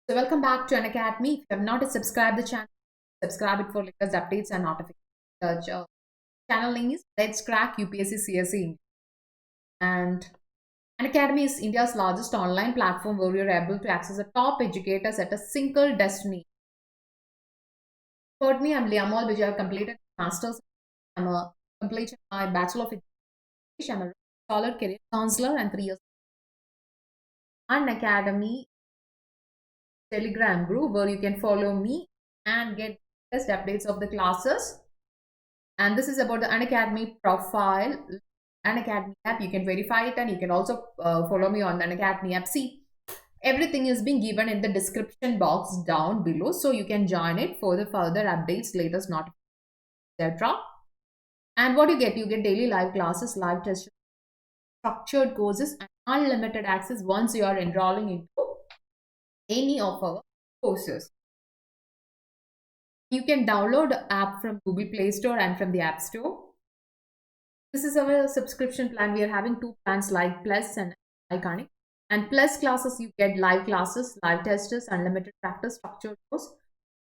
So welcome back to Unacademy. If you have not subscribed the channel, subscribe it for latest updates and notifications. The channel name is Let's Crack UPSC CSE. And Unacademy is India's largest online platform where you're able to access the top educators at a single destination. For me, I'm Liamal Vijay. I've completed master's. I'm a completed my bachelor of education. I'm a solid career counselor and 3 years. Unacademy Telegram group where you can follow me and get best updates of the classes. And this is about the Unacademy profile, Unacademy app. You can verify it and you can also follow me on the Unacademy app. See, everything is being given in the description box down below, so you can join it for the further updates, latest notifications, etc. And what you get daily live classes, live tests, structured courses, and unlimited access once you are enrolling into any of our courses. You can download the app from Google Play Store and from the App Store. This is our subscription plan. We are having two plans like Plus and Iconic. And Plus classes, you get live classes, live testers, unlimited practice, structured course,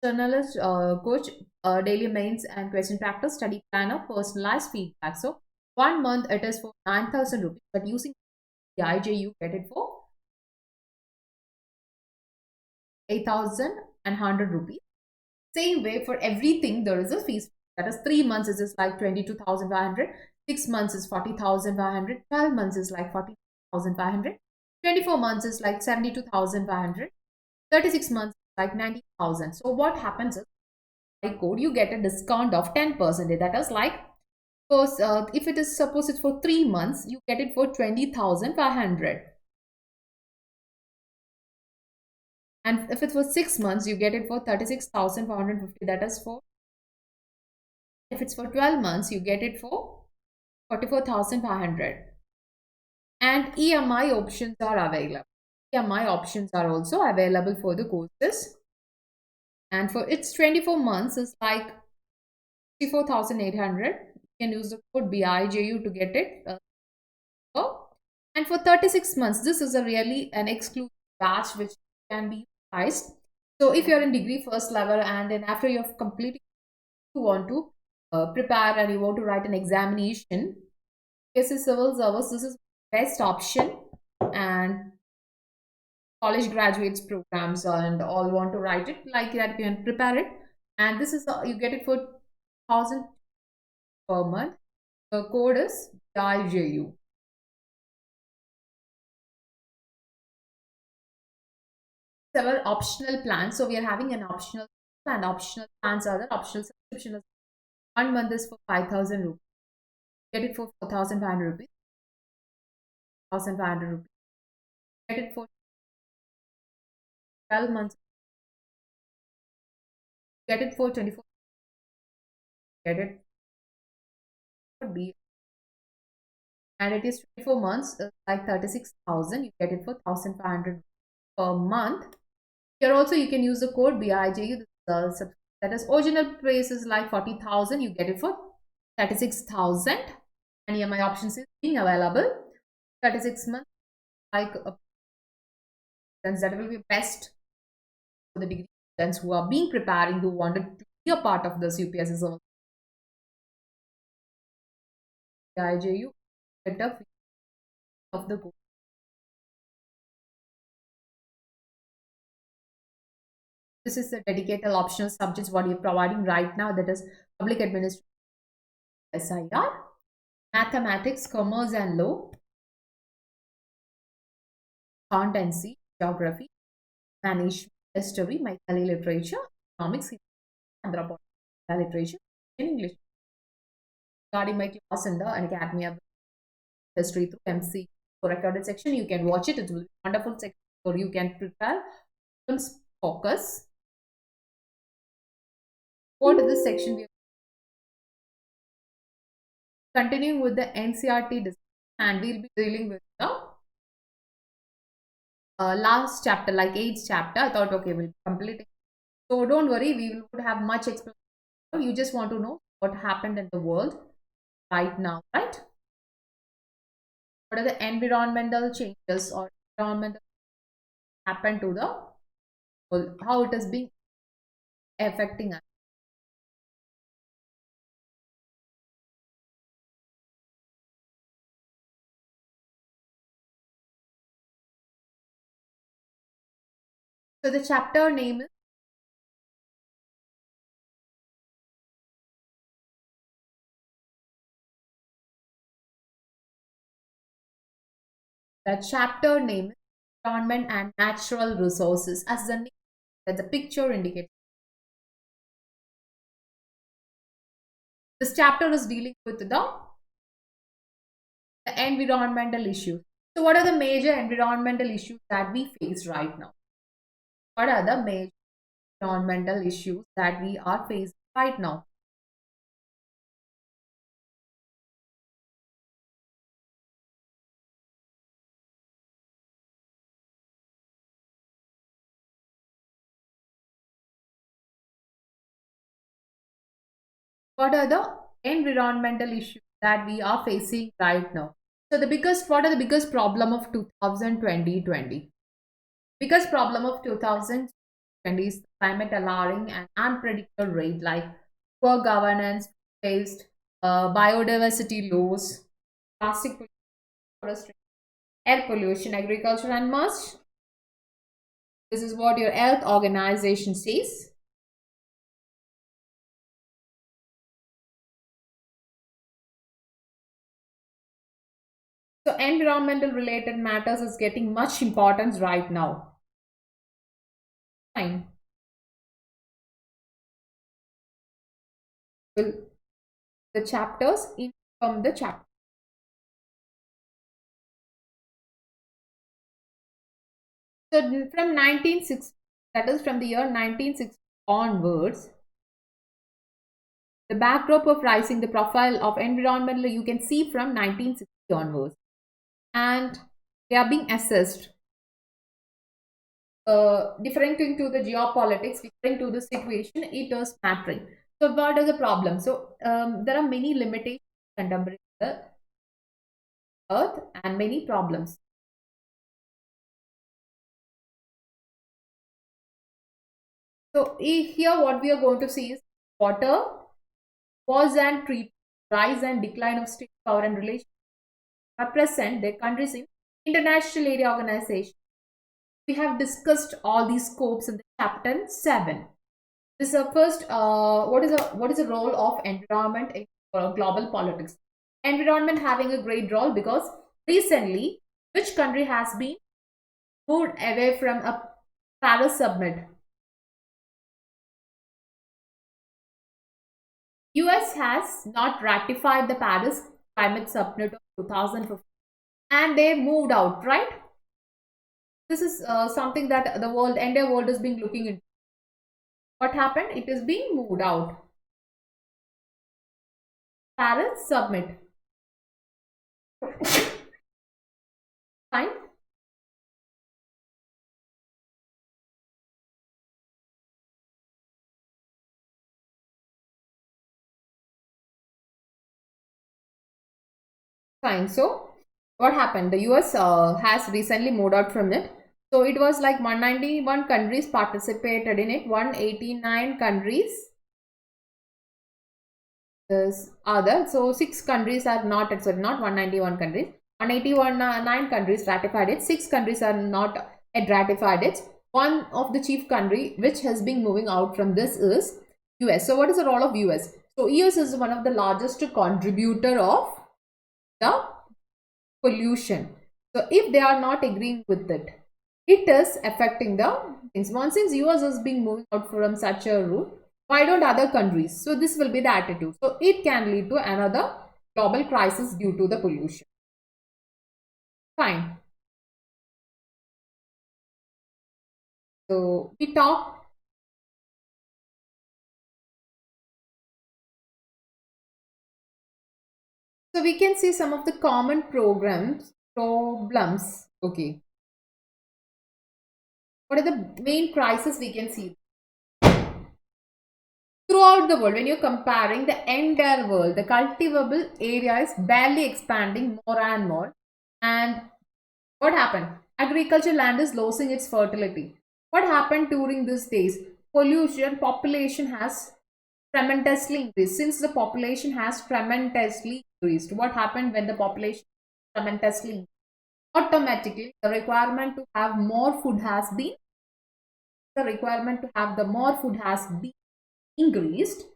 journalist, coach, daily mains and question practice, study planner, personalized feedback. So 1 month it is for 9,000 rupees, but using the IJ you get it for 8,100 rupees. Same way for everything there is a fees. That is 3 months is just like 22,500, 6 months is 40,500, 12 months is like 40,500, 24 months is like 72,500, 36 months is like 90,000. So what happens is by code you get a discount of 10%. That is like suppose if it is suppose it's for 3 months you get it for 20,500. And if it's for 6 months, you get it for 36,450. That is for, if it's for 12 months, you get it for 44,500. And EMI options are available. EMI options are also available for the courses. And for its 24 months is like 64,800. You can use the code BIJU to get it. And for 36 months, this is a really an exclusive batch which can be priced. So if you're in degree first level and then after you've completed, you want to prepare and you want to write an examination, UPSC Civil Service, this is best option. And college graduates programs and all want to write it like that, you can prepare it. And this is you get it for 1,000 per month. The code is IJU. Several optional plans. So we are having an optional and optional plans are the optional subscription is 1 month is for 5,000 rupees. Get it for 4,500 rupees. 1,500 rupees. Get it for 12 months. Get it for 24. Get it for B. And it is 24 months, like 36,000. You get it for 1,500 per month. Here also you can use the code BIJU. That is original price is like 40,000. You get it for 36,000. And EMI options is being available. 36 months, like that will be best for the degree students who are being preparing, who wanted to be a part of this UPSC service. IJU better of the course. This is the dedicated optional subjects what you're providing right now, that is public administration, SIR, mathematics, commerce and law, accountancy, geography, management, history, Maithili literature, economics, anthropology, literature, and English. Regarding my class in the Academy of History through MC for recorded section, you can watch it. It will be wonderful section or you can prepare focus. What is this section? We are continuing with the NCERT discussion and we'll be dealing with the last chapter, like 8th chapter. I thought, okay, we'll complete it. So don't worry, we would have much explanation. You just want to know what happened in the world right now, right? What are the environmental changes or environmental happened to the how it is being affecting us. So the chapter name is the chapter name is Environment and Natural Resources, as the name that the picture indicates. This chapter is dealing with the environmental issues. So what are the major environmental issues that we face right now? What are the major environmental issues that we are facing right now? What are the environmental issues that we are facing right now? So what are the biggest problem of 2020? Biggest problem of 2020 is climate alarming and unpredictable rate like poor governance, waste, biodiversity loss, plastic pollution, forest, air pollution, agriculture, and much. This is what your health organization says. So environmental related matters is getting much importance right now. Fine. Will the chapters in from the chapter. So from 1960, that is from the year 1960 onwards, the backdrop of rising the profile of environmental you can see from 1960 onwards, and they are being assessed differing to the geopolitics, differing to the situation, it is mattering. So what is the problem? So there are many limitations contemporary the earth and many problems. So here what we are going to see is water, cause and treat, rise and decline of state power and relations represent their countries in international area organization. We have discussed all these scopes in the chapter 7. This is first, what is the role of environment in global politics? Environment having a great role because recently, which country has been moved away from a Paris summit? US has not ratified the Paris climate summit of 2015 and they moved out, right? This is something that the world, entire world is being looking into. What happened? It is being moved out. Paris summit. Fine. Fine. So, what happened? The US has recently moved out from it. So, it was like 191 countries participated in it, 189 countries is other. So, 6 countries are not, sorry, not 191 countries. 181 9 countries ratified it. 6 countries are not yet ratified it. One of the chief country which has been moving out from this is US. So, what is the role of US? So, US is one of the largest contributor of the pollution. So if they are not agreeing with it, it is affecting the things. Once since US is being moving out from such a route, why don't other countries? So this will be the attitude. So it can lead to another global crisis due to the pollution. Fine. So we talk. So we can see some of the common problems. Okay. What are the main crises we can see? Throughout the world, when you're comparing the entire world, the cultivable area is barely expanding more and more. And what happened? Agriculture land is losing its fertility. What happened during these days? Pollution, population has tremendously increased. Since the population has tremendously increased, what happened when the population tremendously increased? Automatically, the requirement to have more food has been, the requirement to have the more food has been increased.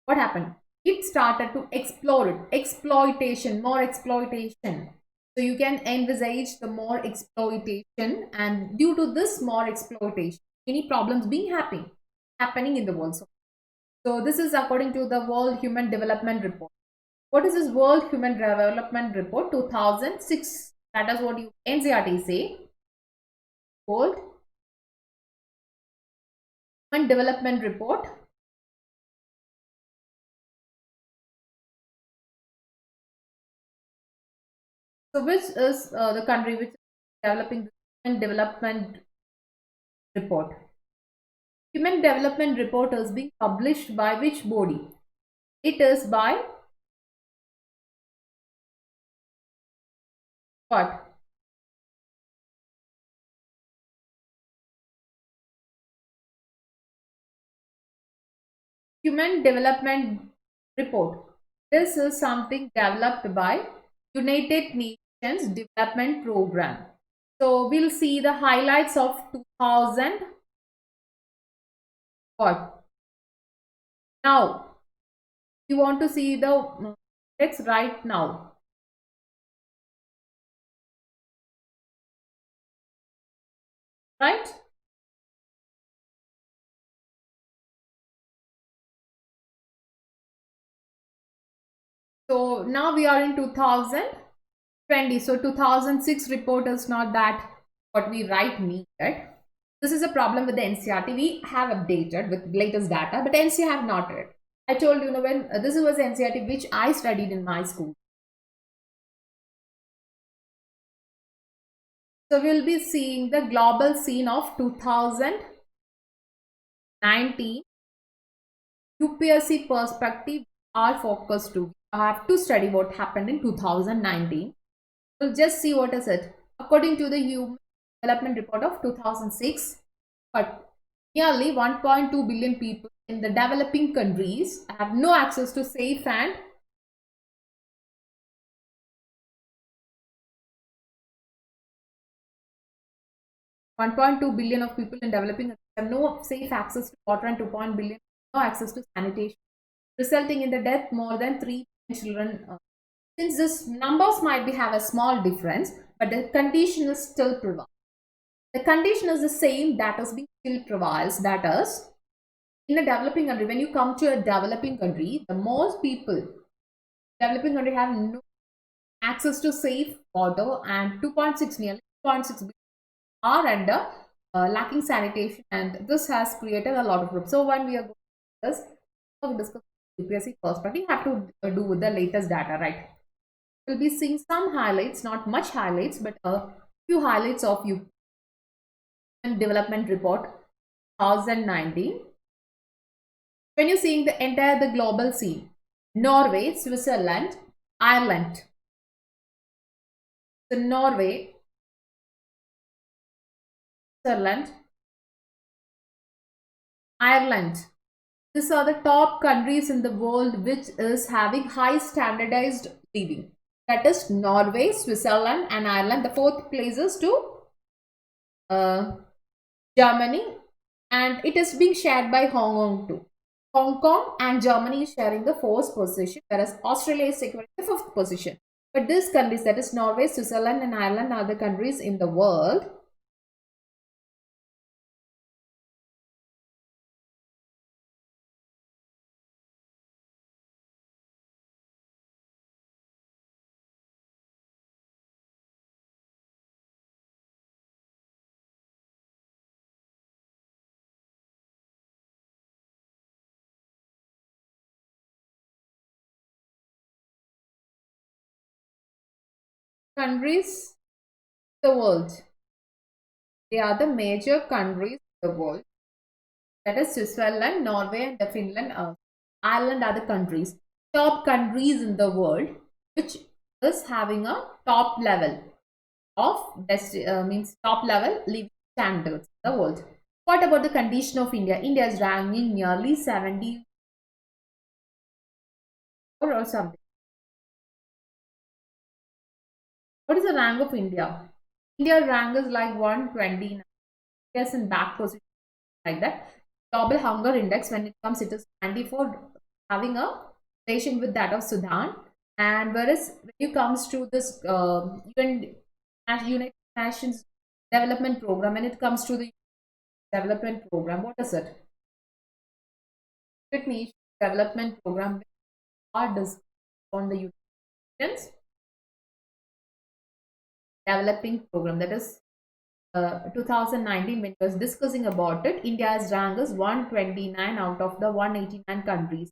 What happened? It started to explore it. Exploitation, more exploitation. So you can envisage the more exploitation, and due to this more exploitation, many problems being happening in the world. So this is according to the World Human Development Report. What is this World Human Development Report 2006? That is what you NCERT say. World Human Development Report. So which is the country which is developing the Human Development Report? Human Development Report is being published by which body? It is by what? Human Development Report. This is something developed by United Nations Development Program. So we'll see the highlights of 2000. What? Now, you want to see the text right now. Right? So now we are in 2020. So 2006 report is not that what we write needed. This is a problem with the NCERT. We have updated with latest data, but NCERT have not read. I told you, when this was NCERT which I studied in my school. So we'll be seeing the global scene of 2019. UPSC perspective are focused to. I have to study what happened in 2019. We'll just see what is it. According to the Human Development Report of 2006, but nearly 1.2 billion people in the developing countries have no access to safe and 1.2 billion of people in developing countries have no safe access to water, and 2.0 billion no access to sanitation, resulting in the death more than 3 children. Since this numbers might be have a small difference, but the condition is still prevails. The condition is the same, that is being still prevails. That is, in a developing country, when you come to a developing country, the most people developing country have no access to safe water, and 2.6 nearly 2.6 billion are under lacking sanitation, and this has created a lot of problems. So when we are going to discuss UPSC perspective, you have to do with the latest data, right? We'll be seeing some highlights, not much highlights, but a few highlights of UPSC Development Report 2019. When you're seeing the entire the global scene, Norway, Switzerland, Ireland. So Norway, Switzerland, Ireland. These are the top countries in the world which is having high standardized living. That is Norway, Switzerland and Ireland. The fourth places to Germany, and it is being shared by Hong Kong too. Hong Kong and Germany is sharing the fourth position, whereas Australia is securing the fifth position. But these countries, that is Norway, Switzerland and Ireland, are the countries in the world countries in the world. They are the major countries in the world. That is Switzerland, Norway and Finland. Ireland are the countries. Top countries in the world which is having a top level of means top level living standards in the world. What about the condition of India? India is ranking nearly 70 or something. What is the rank of India? India rank is like 129. Yes, in back position like that. Global hunger index, when it comes, it is 94, having a relation with that of Sudan. And whereas when it comes to this United Nations Development Program, when it comes to the development program, what is it? United Nations Development Program are discussed on the United Nations Developing Program, that is 2019, when it was discussing about it, India's rank is 129 out of the 189 countries.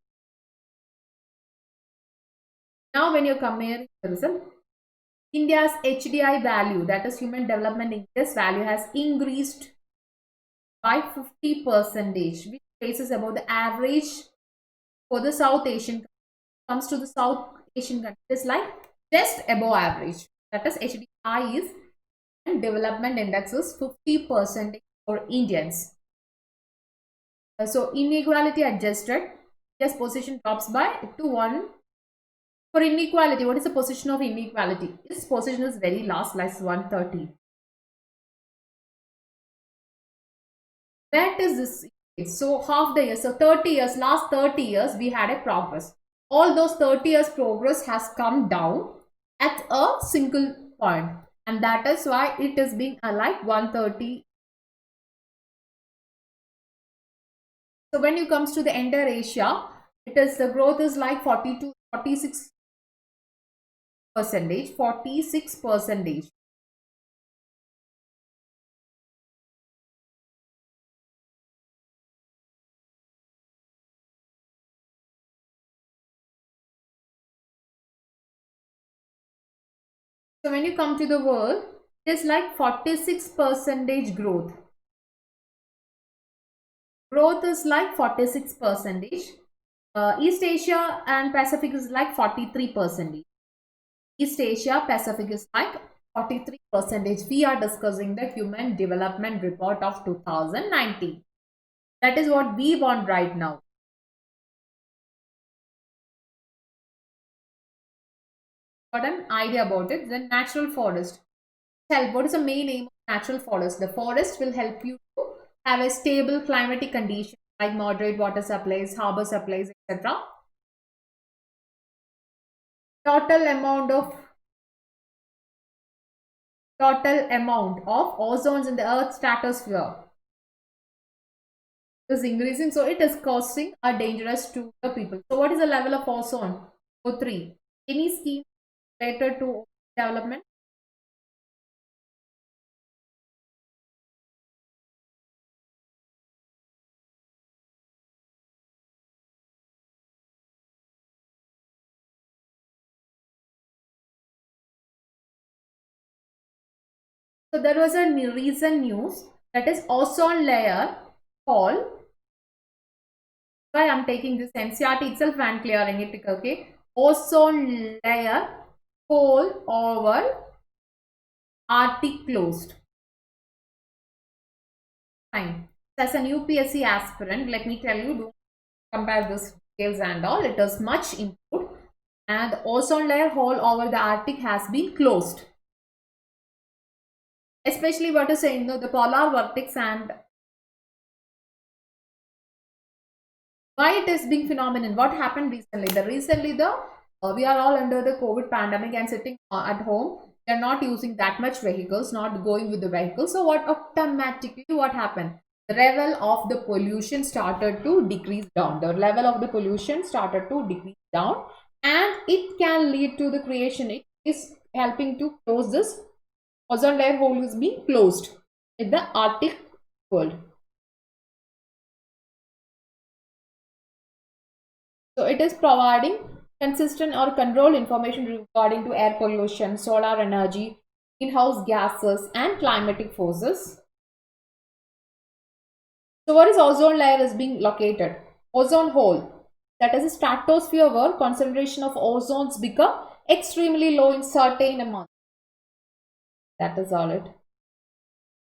Now, when you're comparing the result, India's HDI value, that is Human Development Index value, has increased by 50 percentage, which traces about the average for the South Asian. Comes to the South Asian countries, like just above average. That is HDI is, and development index is 50% for Indians. So inequality adjusted, yes, position drops by to 1. For inequality, what is the position of inequality? This position is very last, like 130. That is this. So half the year, so 30 years, last 30 years, we had a progress. All those 30 years progress has come down at a single point. And that is why it is being like 130. So when it comes to the entire Asia, it is the growth is like 42, 46 percentage, 46 percentage. So when you come to the world, it is like 46 percentage growth. Growth is like 46 percentage. East Asia and Pacific is like 43 percentage. East Asia Pacific is like 43 percentage. We are discussing the Human Development Report of 2019. That is what we want right now. Got an idea about it? Then natural forest. Help. What is the main aim of natural forest? The forest will help you to have a stable climatic condition like moderate water supplies, harbor supplies, etc. Total amount of ozones in the Earth's stratosphere is increasing, so it is causing a dangerous to the people. So what is the level of ozone? O3. Any scheme related to development? So there was a recent news, that is ozone layer hole. Why I'm taking this NCERT itself and clearing it, okay? Ozone layer hole over Arctic closed. Fine. As an UPSC aspirant, let me tell you, don't compare this details and all. It is much improved, and the ozone layer hole over the Arctic has been closed. Especially what is saying, the polar vortex, and why it is being phenomenon. What happened recently? We are all under the COVID pandemic and sitting at home. We are not using that much vehicles, not going with the vehicles. So what automatically what happened? The level of the pollution started to decrease down. The level of the pollution started to decrease down, and it can lead to the creation. It is helping to close this ozone layer hole is being closed in the Arctic world. So it is providing consistent or control information regarding to air pollution, solar energy, greenhouse gases, and climatic forces. So what is ozone layer is being located? Ozone hole, that is a stratosphere where concentration of ozones become extremely low in certain amount. That is all it.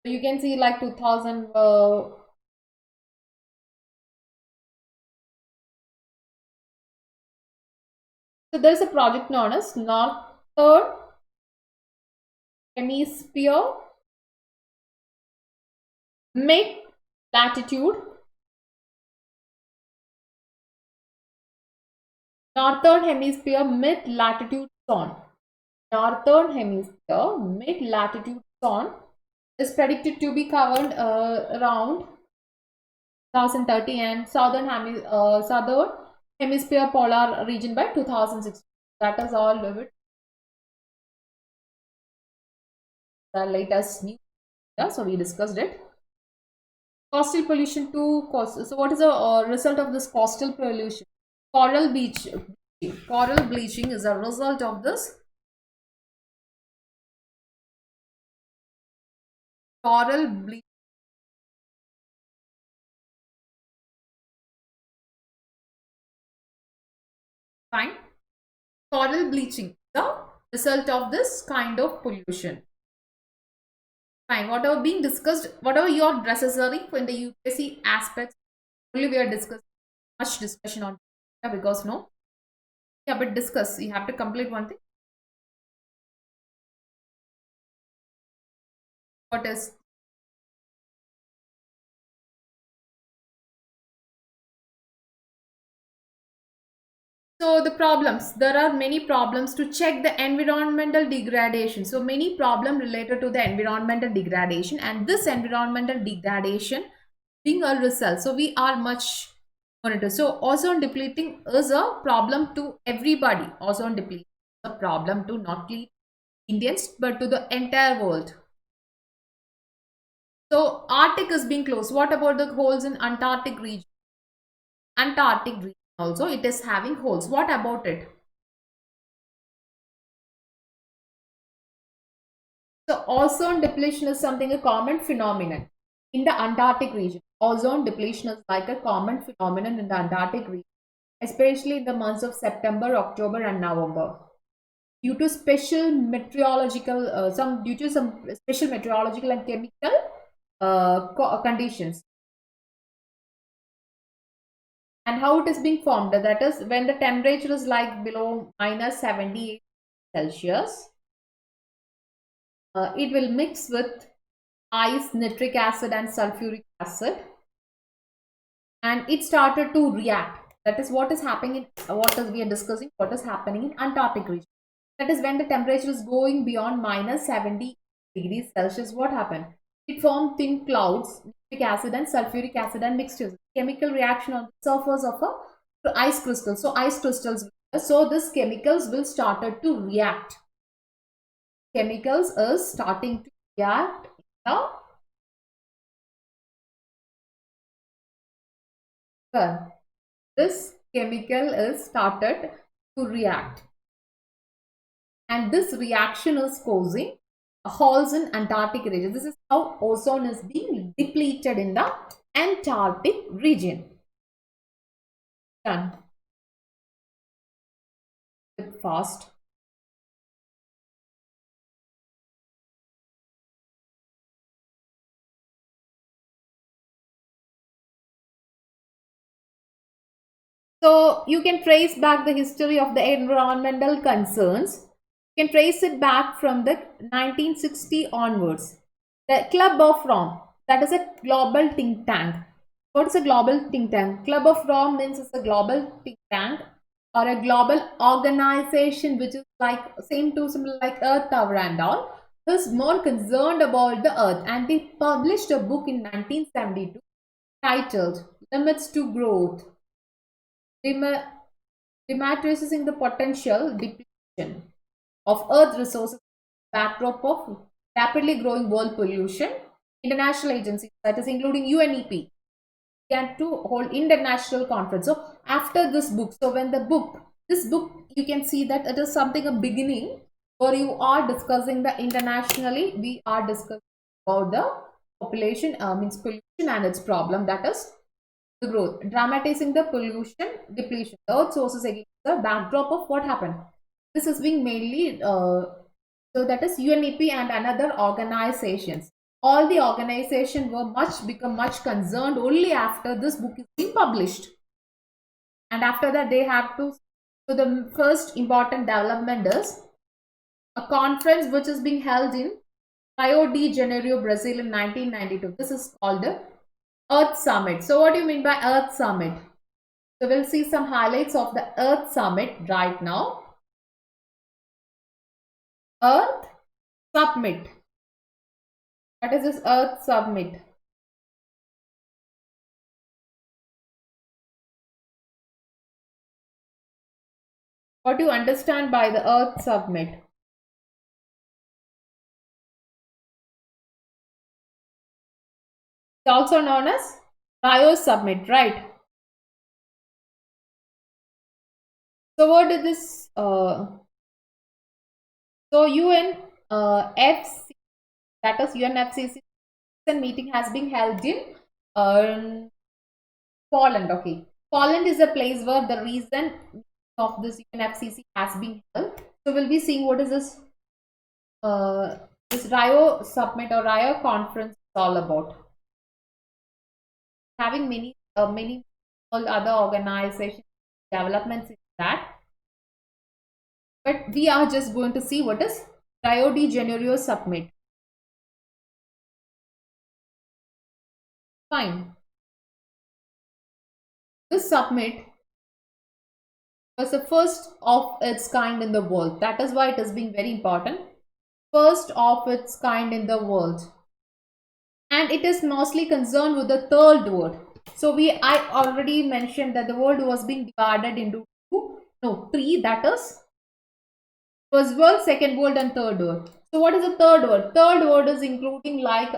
You can see like 2000. So there is a project known as Northern Hemisphere Mid Latitude. Northern Hemisphere Mid Latitude Zone. Northern Hemisphere Mid Latitude Zone is predicted to be covered around 2030, and Southern Hemisphere Polar region by 2060. That is all of it. The latest news. Yeah, so we discussed it. Coastal pollution to coast. So what is the result of this coastal pollution? Coral beach. Coral bleaching is a result of this coral bleaching. Fine. Coral bleaching, the result of this kind of pollution. Fine. Whatever being discussed, whatever your necessary in the UPSC aspects, only we are discussing much discussion on, yeah, because no. Yeah, but discuss. You have to complete one thing. What is so the problems? There are many problems to check the environmental degradation. So many problem related to the environmental degradation, and this environmental degradation being a result. So we are much monitor. So ozone depleting is a problem to everybody. Ozone depleting is a problem to not only Indians but to the entire world. So Arctic is being closed. What about the holes in Antarctic region? Antarctic region also it is having holes. What about it? So ozone depletion is something a common phenomenon in the Antarctic region. Ozone depletion is like a common phenomenon in the Antarctic region, especially in the months of September, October, and November. Due to special meteorological, due to some special meteorological and chemical conditions. And how it is being formed? That is when the temperature is like below minus 78 Celsius. It will mix with ice, nitric acid, and sulfuric acid, and it started to react. That is what is happening in what is we are discussing. What is happening in Antarctic region? That is when the temperature is going beyond minus 70 degrees Celsius. What happened? It formed thin clouds, nitric acid and sulfuric acid and mixtures. Chemical reaction on the surface of a ice crystal. So ice crystals. So these chemicals will started to react. Chemicals is starting to react now. This chemical is started to react, and this reaction is causing holes in Antarctic region. This is how ozone is being depleted in the Antarctic region. Done. Fast. So you can trace back the history of the environmental concerns. You can trace it back from the 1960 onwards. The Club of Rome, that is a global think tank. What is a global think tank? Club of Rome means it's a global think tank or a global organization which is like same to similar like Earth Hour and all. Is more concerned about the Earth, and they published a book in 1972 titled Limits to Growth. Dematerializing the potential depletion of Earth resources backdrop of rapidly growing world pollution. International agencies, that is including UNEP, began to hold international conference. So after this book, so when this book, you can see that it is something a beginning where you are discussing the internationally, we are discussing about the population, means pollution and its problem, that is the growth, dramatizing the pollution depletion, the earth sources against the backdrop of what happened. This is being mainly so that is UNEP and another organizations. all the organization were become much concerned only after this book is being published. And after that, they have to. So the first important development is a conference which is being held in Rio de Janeiro, Brazil in 1992. This is called the Earth Summit. So what do you mean by Earth Summit? So we'll see some highlights of the Earth Summit right now. Earth Summit. What is this Earth Summit? What do you understand by the Earth Summit? It's also known as Rio Summit, right? So what is this? So UNFC, that is UNFCCC meeting has been held in Poland. Okay, Poland is a place where the reason of this UNFCCC has been held. So we'll be seeing what is this Rio Summit or Rio Conference all about. Having many all other organizations developments in that, but we are just going to see what is Rio de Janeiro Summit. Fine. This summit was the first of its kind in the world. That is why it has been very important. First of its kind in the world. And it is mostly concerned with the third world. So I already mentioned that the world was being divided into three, that is first world, second world, and third world. So what is the third world? Third world is including like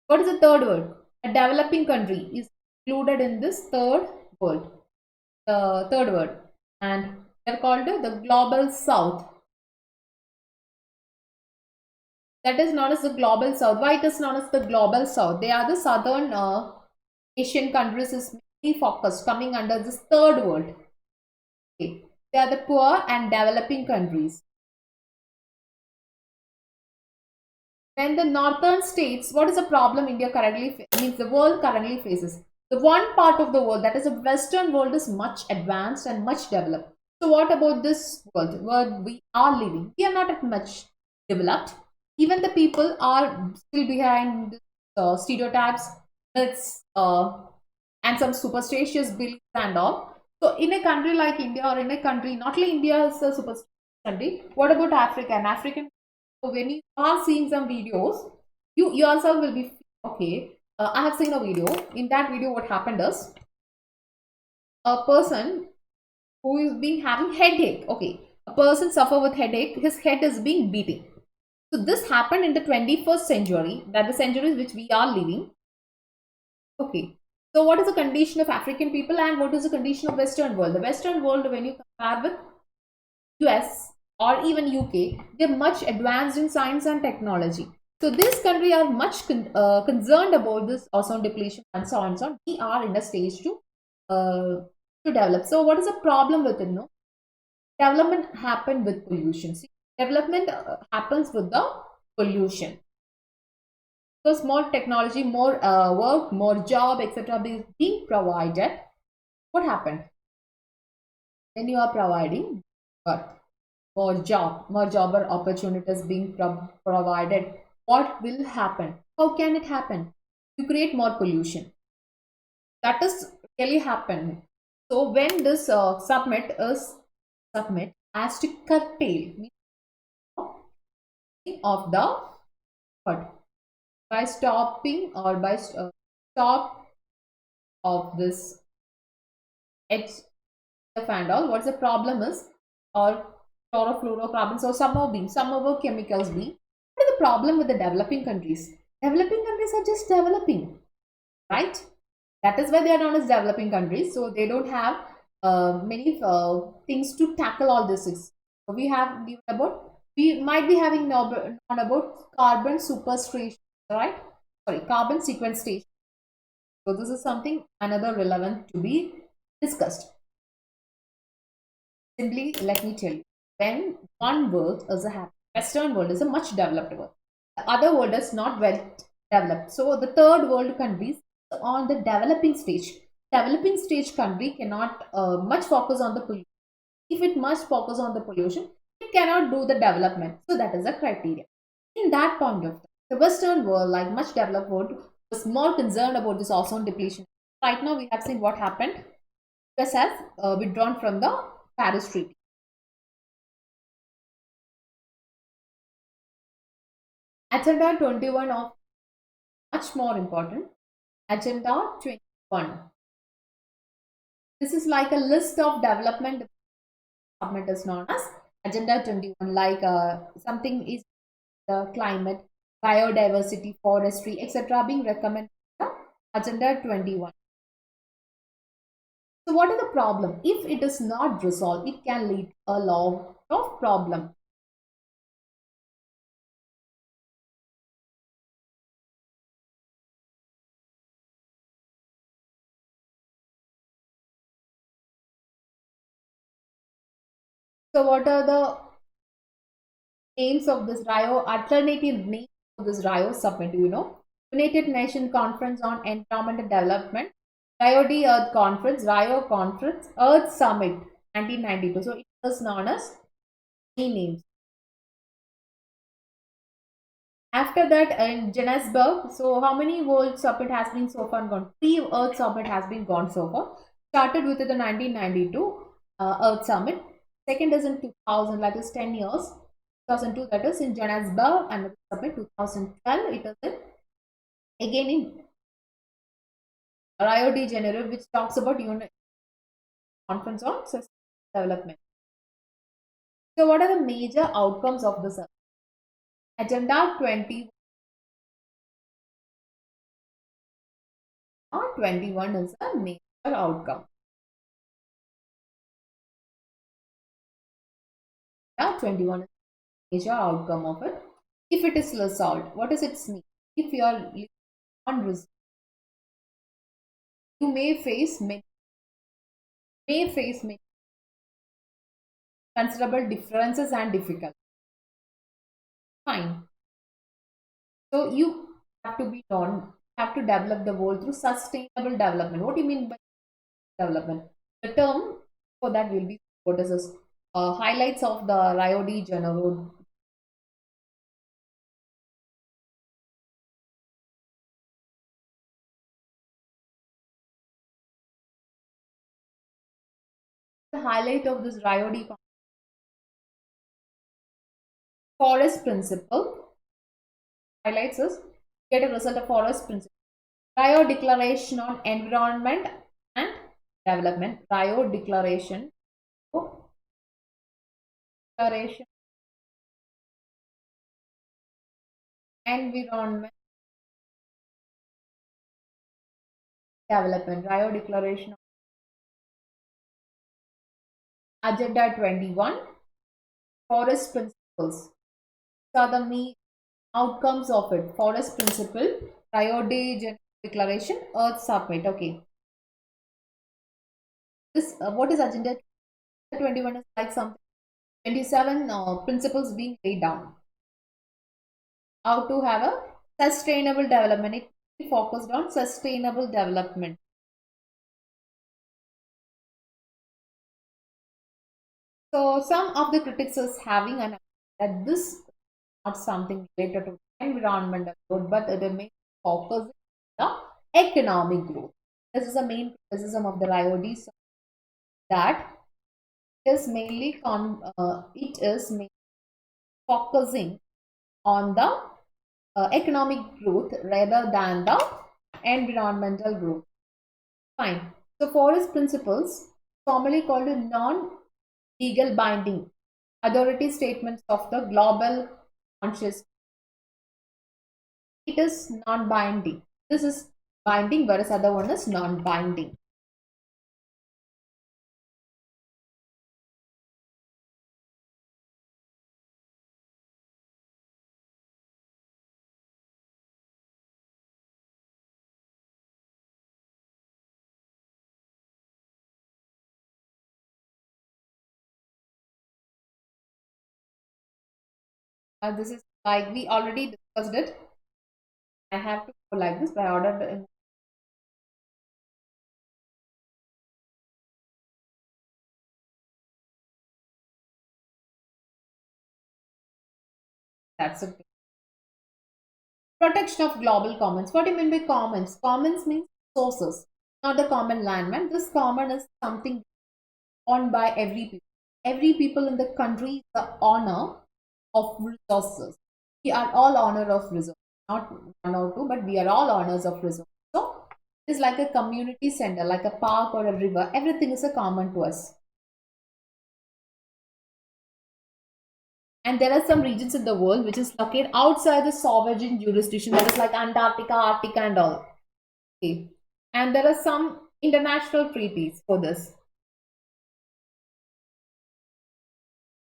what is the third world? A developing country is included in this third world. The third world. And they're called the global south. That is known as the global south. Why it is known as the global south? They are the southern Asian countries is mainly focused coming under this third world. Okay. They are the poor and developing countries. When the northern states, what is the problem India currently means the world currently faces? The one part of the world, that is the western world, is much advanced and much developed. So what about this world where we are living? We are not much developed. Even the people are still behind stereotypes, myths, and some superstitious beliefs and all. So in a country like India, or in a country, not only India is a superstitious country, what about Africa? And African, so when you are seeing some videos, you yourself will be okay. I have seen a video. In that video, what happened is a person who is being having headache. Okay, a person suffer with headache. His head is being beating. So this happened in the 21st century. That the century which we are living. Okay. So what is the condition of African people and what is the condition of Western world? The Western world, when you compare with US or even UK, they're much advanced in science and technology. So this country are much concerned about this ozone depletion and so on and so on. We are in a stage to develop. So what is the problem with it? No, development happen with pollution. See, development happens with the pollution. Because more technology, more work, more job, etc. being provided. What happened? When you are providing work, more job or opportunities being provided, what will happen? How can it happen? You create more pollution. That is really happening. So when this submit has to curtail of the what? By stopping or by stop of this HF and all. What's the problem is, or chlorofluorocarbons or some other chemicals be. What is the problem with the developing countries? Developing countries are just developing, right? That is why they are known as developing countries. So they don't have many things to tackle all this. So we have we might be having known about carbon superstation, right? Sorry, carbon sequestration. So this is something another relevant to be discussed. Simply let me tell you, when one birth is a happy, Western world is a much developed world. The other world is not well developed. So the third world countries on the developing stage. Developing stage country cannot much focus on the pollution. If it must focus on the pollution, it cannot do the development. So that is a criteria. In that point of time, the Western world, like much developed world, was more concerned about this ozone depletion. Right now, we have seen what happened. US has withdrawn from the Paris Treaty. Agenda 21 of much more important. Agenda 21. This is like a list of development submit is known as Agenda 21. Like something is the climate, biodiversity, forestry, etc. being recommended in the Agenda 21. So what is the problem? If it is not resolved, it can lead to a lot of problem. So what are the names of this Rio, alternative names of this Rio summit? Do you know? United Nations Conference on Environmental Development, Rio de Earth Conference, Rio Conference, Earth Summit 1992. So it is known as many names. After that, in Johannesburg, so how many World Summit has been so far gone? 3 Earth Summit has been gone so far. Started with the 1992 Earth Summit. Second is in 2000, that is 10 years. 2002, that is in Johannesburg, and the summit 2012. It is again in Rio de Janeiro, which talks about UN Conference on Sustainable Development. So, what are the major outcomes of the summit? Agenda 20 or 21 is a major outcome. Agenda 21 is a major outcome of it. If it is resolved, what does it mean? If you are unresolved, you may face many considerable differences and difficulties. Fine. So you have to be done, have to develop the world through sustainable development. What do you mean by development? The term for that will be what is this? Highlights of the Rio de Janeiro. The highlight of this Rio de forest principle highlights is get a result of forest principle. Rio Declaration on Environment and Development. Rio Declaration Environment Development. Rio Declaration Agenda 21 Forest Principles. So the main outcomes of it. Forest Principle, Rio de Janeiro Declaration, Earth Summit. Okay. This what is Agenda 21 is like something 27 principles being laid down. How to have a sustainable development. It focused on sustainable development. So some of the critics is having an that this is not something related to environmental growth, but the main focus is the economic growth. This is the main criticism of the RIOD that it is mainly focusing on the economic growth rather than the environmental growth. Fine. So forest principles, formally called non-legal binding authority statements of the global conscious. It is non-binding. This is binding, whereas other one is non-binding. This is like we already discussed it. I have to go like this by order. That's it. Protection of global commons. What do you mean by commons? Commons means sources, not the common landman. This common is something owned by every people. Every people in the country is the owner of resources. We are all owner of resources, not one or two, but we are all owners of resources. So it's like a community center, like a park or a river. Everything is a common to us. And there are some regions in the world which is located outside the sovereign jurisdiction, that is like Antarctica, Arctica, and all. Okay. And there are some international treaties for this.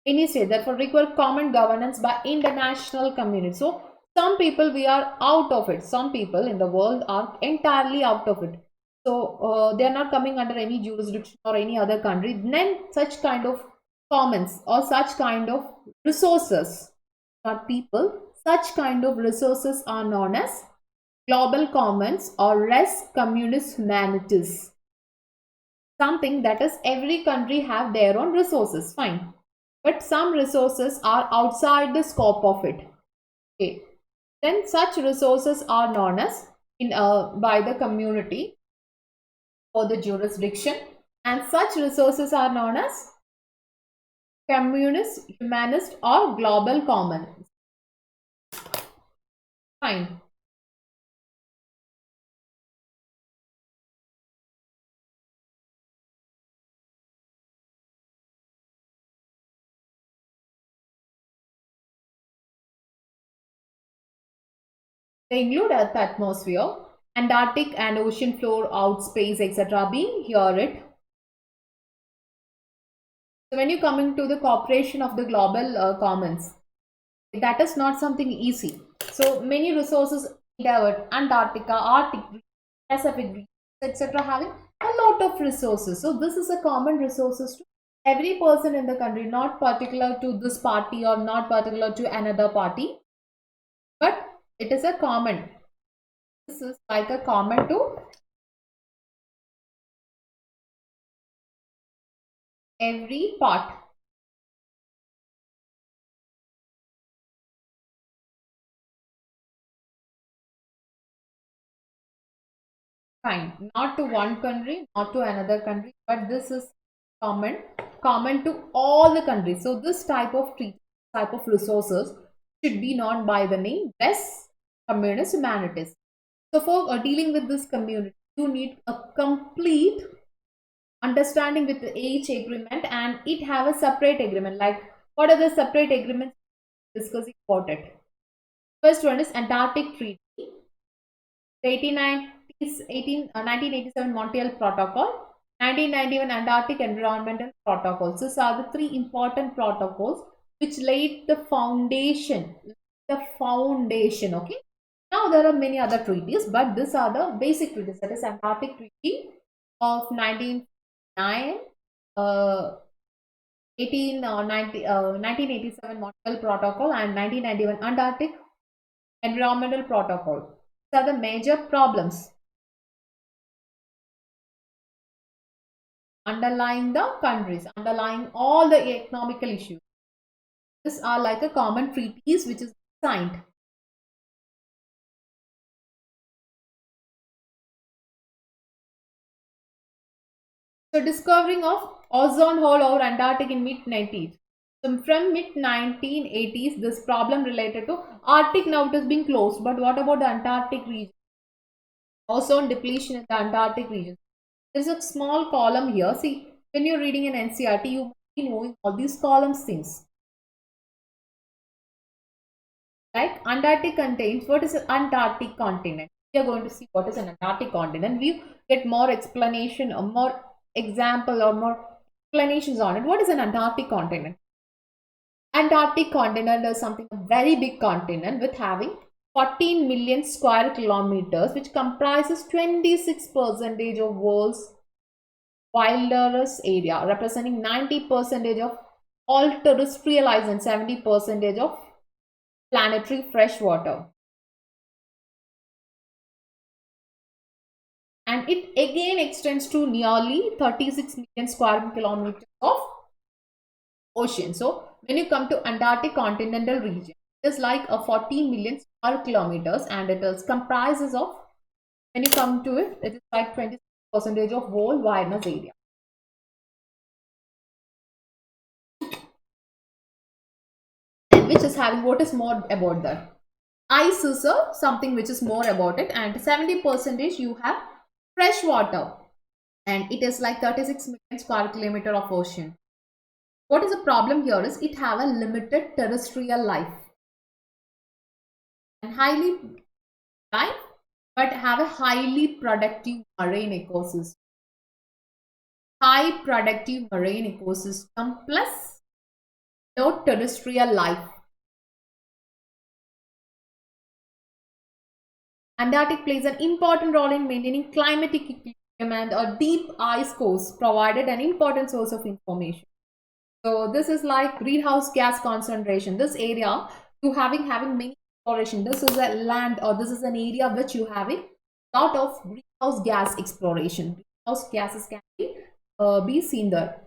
Any state therefore require common governance by international community. So some people we are out of it. Some people in the world are entirely out of it. So they are not coming under any jurisdiction or any other country. Then such kind of commons or such kind of resources, not people, such kind of resources are known as global commons or res communis humanitas. Something that is every country have their own resources, fine, but some resources are outside the scope of it. Okay, then such resources are known as in by the community or the jurisdiction, and such resources are known as communist, humanist, or global commons. Fine. They include Earth atmosphere, Antarctic and ocean floor, outspace, etc. being here it. So when you come into the cooperation of the global commons, that is not something easy. So many resources endeavored, Antarctica, Arctic, Pacific, etc. having a lot of resources. So this is a common resources to every person in the country, not particular to this party or not particular to another party, but it is a common. This is like a common to every part. Fine, not to one country, not to another country, but this is common to all the countries. So this type of resources should be known by the name res communis humanitas. So for dealing with this community, you need a complete understanding with each agreement, and it have a separate agreement. Like what are the separate agreements discussing about it? First one is Antarctic Treaty, the 1987 Montreal Protocol, 1991 Antarctic Environmental Protocols. These are the three important protocols which laid the foundation. Okay. Now there are many other treaties, but these are the basic treaties. That is Antarctic Treaty of 1909, 1987 Montreal Protocol, and 1991 Antarctic Environmental Protocol. These are the major problems underlying the countries, underlying all the economical issues. These are like a common treaties which is signed. So discovering of ozone hole over Antarctic in mid-90s. So from mid-1980s, this problem related to Arctic now it is being closed. But what about the Antarctic region? Ozone depletion in the Antarctic region. There's a small column here. See, when you're reading an NCRT, you must be knowing all these columns things. Like Antarctic contains, what is an Antarctic continent? We are going to see what is an Antarctic continent. We get more explanation or more example or more explanations on it. What is an Antarctic continent? Antarctic continent is something a very big continent with having 14 million square kilometers, which comprises 26% of world's wilderness area, representing 90% of all terrestrial and 70% of planetary fresh water. And it again extends to nearly 36 million square kilometers of ocean. So when you come to Antarctic continental region, it is like a 14 million square kilometers, and it is comprises of, when you come to it, it is like 20% of whole wideness area. And which is having, what is more about that? Ice is something which is more about it, and 70% you have fresh water, and it is like 36 million square kilometer of ocean. What is the problem here is it have a limited terrestrial life and highly life, but have a highly productive marine ecosystem. High productive marine ecosystem plus no terrestrial life. Antarctic plays an important role in maintaining climatic equilibrium, and a deep ice cores provided an important source of information. So this is like greenhouse gas concentration. This area you having many exploration. This is a land, or this is an area which you having lot of greenhouse gas exploration. Greenhouse gases can be seen there.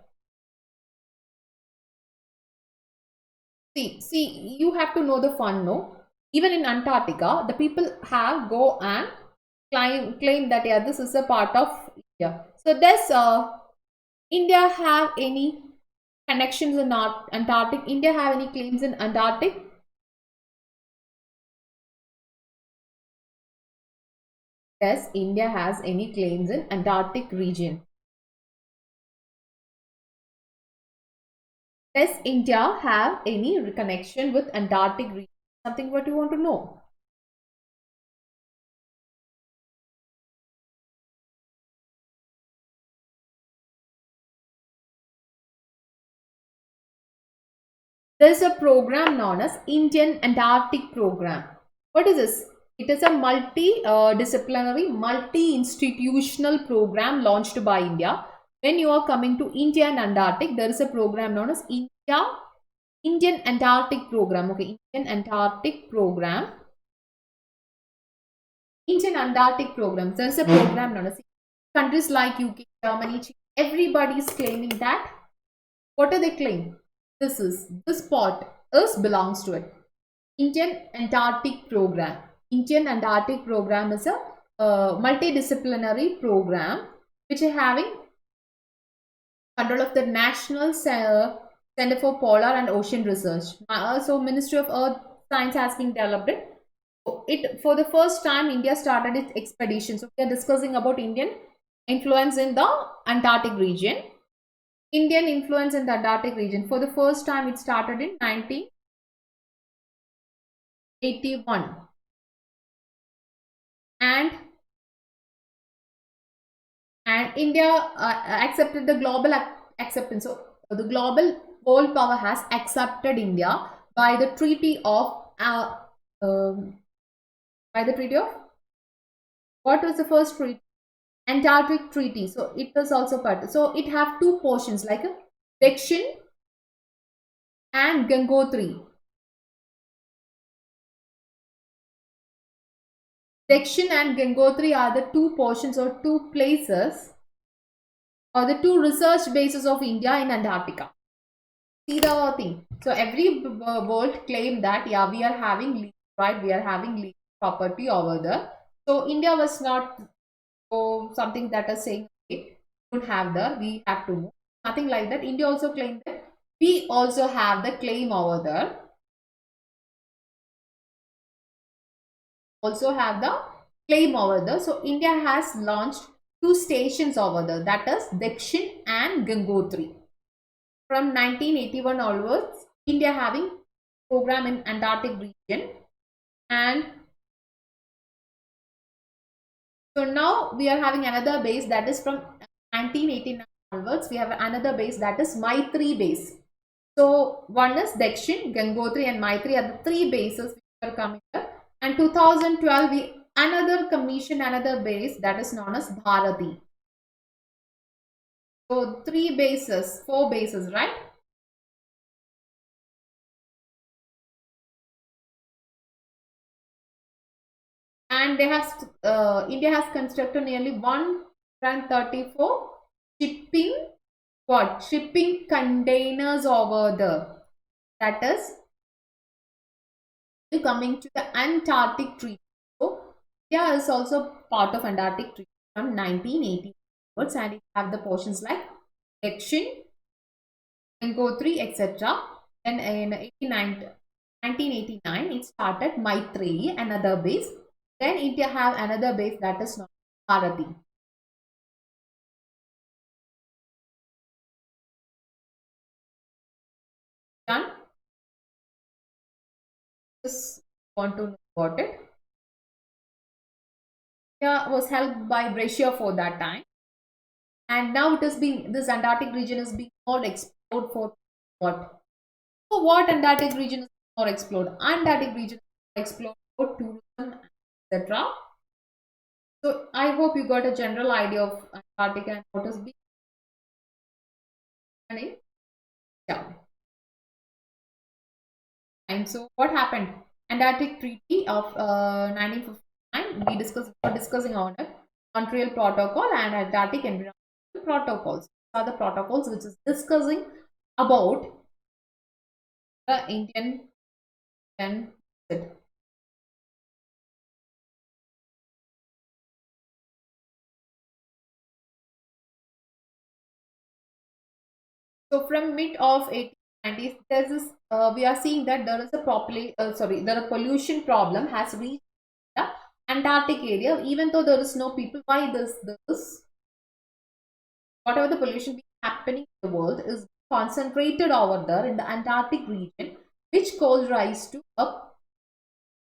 See, you have to know the fun, no? Even in Antarctica, the people have go and claim that yeah, this is a part of India. So does India have any connections in Antarctic? India have any claims in Antarctic? Does India has any claims in Antarctic region? Does India have any connection with Antarctic region? Something what you want to know. There is a program known as Indian Antarctic Program. What is this? It is a multi-disciplinary, multi-institutional program launched by India. When you are coming to India and Antarctic, there is a program known as Indian Antarctic Program. Okay, Indian Antarctic Program. Indian Antarctic Program. There is a program known as countries like UK, Germany, everybody is claiming that. What do they claim? This part is belongs to it. Indian Antarctic Program. Indian Antarctic Program is a multidisciplinary program which is having control of the National Center for Polar and Ocean Research. So Ministry of Earth Science has been developed it. For the first time India started its expedition. So we are discussing about Indian influence in the Antarctic region. Indian influence in the Antarctic region. For the first time it started in 1981. And India accepted the global acceptance. So the global world power has accepted India by the treaty of by the treaty of, what was the first treaty? Antarctic Treaty. So it was also part. So it have two portions like a Dakshin and Gangotri. Dakshin and Gangotri are the two portions or two places or the two research bases of India in Antarctica. See the thing. So every world claim that yeah, we are having legal right, we are having legal property over there. So India was not something that is saying okay, we don't have the, we have to move. Nothing like that. India also claimed that we also have the claim over there. Also have the claim over there. So India has launched two stations over there, that is Dakshin and Gangotri. From 1981 onwards, India having program in Antarctic region, and so now we are having another base that is from 1989 onwards. We have another base that is Maitri base. So one is Dakshin, Gangotri and Maitri are the three bases which are coming here. And 2012 we another commission another base that is known as Bharati. So three bases, four bases, right? and they have India has constructed nearly 134 shipping shipping containers over there. That is coming to the Antarctic Treaty. So India is also part of Antarctic Treaty from 1980 onwards, and it have the portions like Action, Gangotri, etc. Then in 1989, it started Maitreyi, another base. Then India have another base that is known as Bharati. Done. Just want to know about it. India was helped by Russia for that time, and now it is being, this Antarctic region is being more explored for what? For what Antarctic region is more explored? Antarctic region is more explored for tourism, etc. So I hope you got a general idea of Antarctica and what is being done. Yeah. And so what happened? Antarctic Treaty of 1959. We're discussing on it. Montreal Protocol and Antarctic Environmental Protocols. These are the protocols which is discussing about the Indian and so from mid of 1890s, there's this we are seeing that there is a the pollution problem has reached the Antarctic area, even though there is no people. Why this whatever the pollution happening in the world is concentrated over there in the Antarctic region, which caused rise to a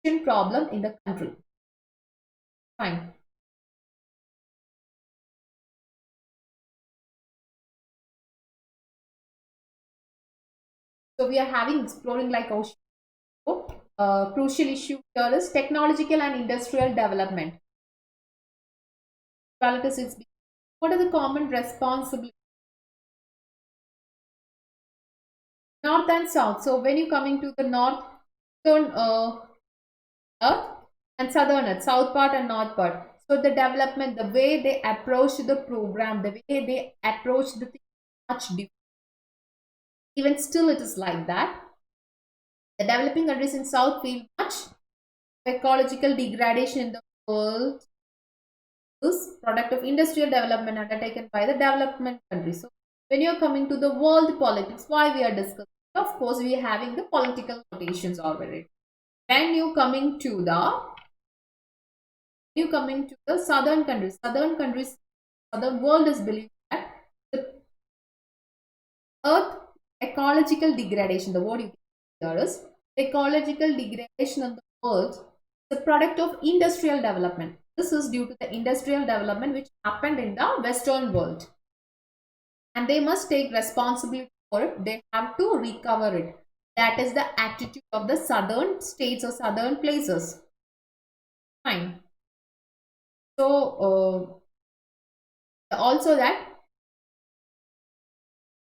pollution problem in the country. Fine. So we are having exploring like ocean. Crucial issue here is technological and industrial development. What are the common responsibilities? North and south. So when you coming to the northern earth and southern earth, south part and north part. So the development, the way they approach the program, the way they approach the thing, much different. Even still, it is like that. The developing countries in south feel much ecological degradation in the world. This product of industrial development undertaken by the development countries. So when you are coming to the world politics, why we are discussing? Of course, we are having the political quotations already. When you coming to the southern countries, southern world is believing that the earth ecological degradation, the word you there is ecological degradation of the world, the product of industrial development. This is due to the industrial development which happened in the Western world. And they must take responsibility for it. They have to recover it. That is the attitude of the southern states or southern places. Fine. So, also that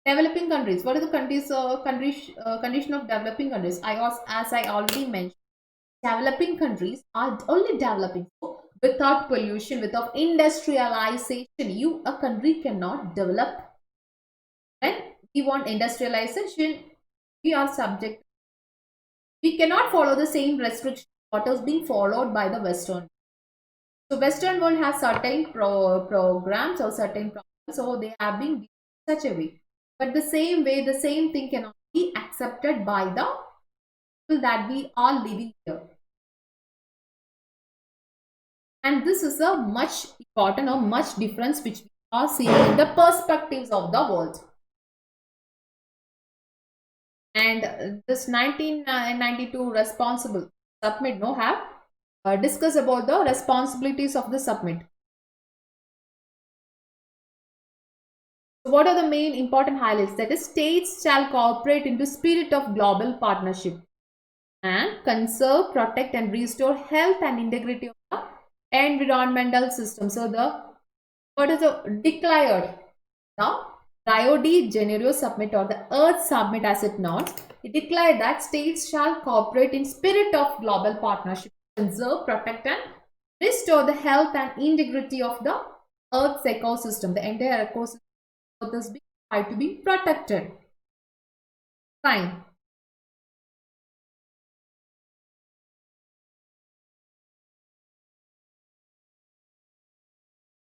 developing countries. What are the condition of developing countries? As I already mentioned, developing countries are only developing. So without pollution, without industrialization, a country cannot develop. When we want industrialization, we are subject. We cannot follow the same restriction what is being followed by the Western. So Western world has certain programs or certain problems, so they have been such a way. But the same way, the same thing cannot be accepted by the people that we are living here. And this is a much important or much difference which we are seeing in the perspectives of the world. And this 1992 responsible summit no have discussed about the responsibilities of the summit. So what are the main important highlights? That is, states shall cooperate into spirit of global partnership and conserve, protect and restore health and integrity of the environmental system. So what is the declared? The Rio de Janeiro Summit or the Earth Summit as it known, it declared that states shall cooperate in spirit of global partnership, conserve, protect and restore the health and integrity of the Earth's ecosystem. The entire ecosystem of Earth is being tried to be protected. Fine.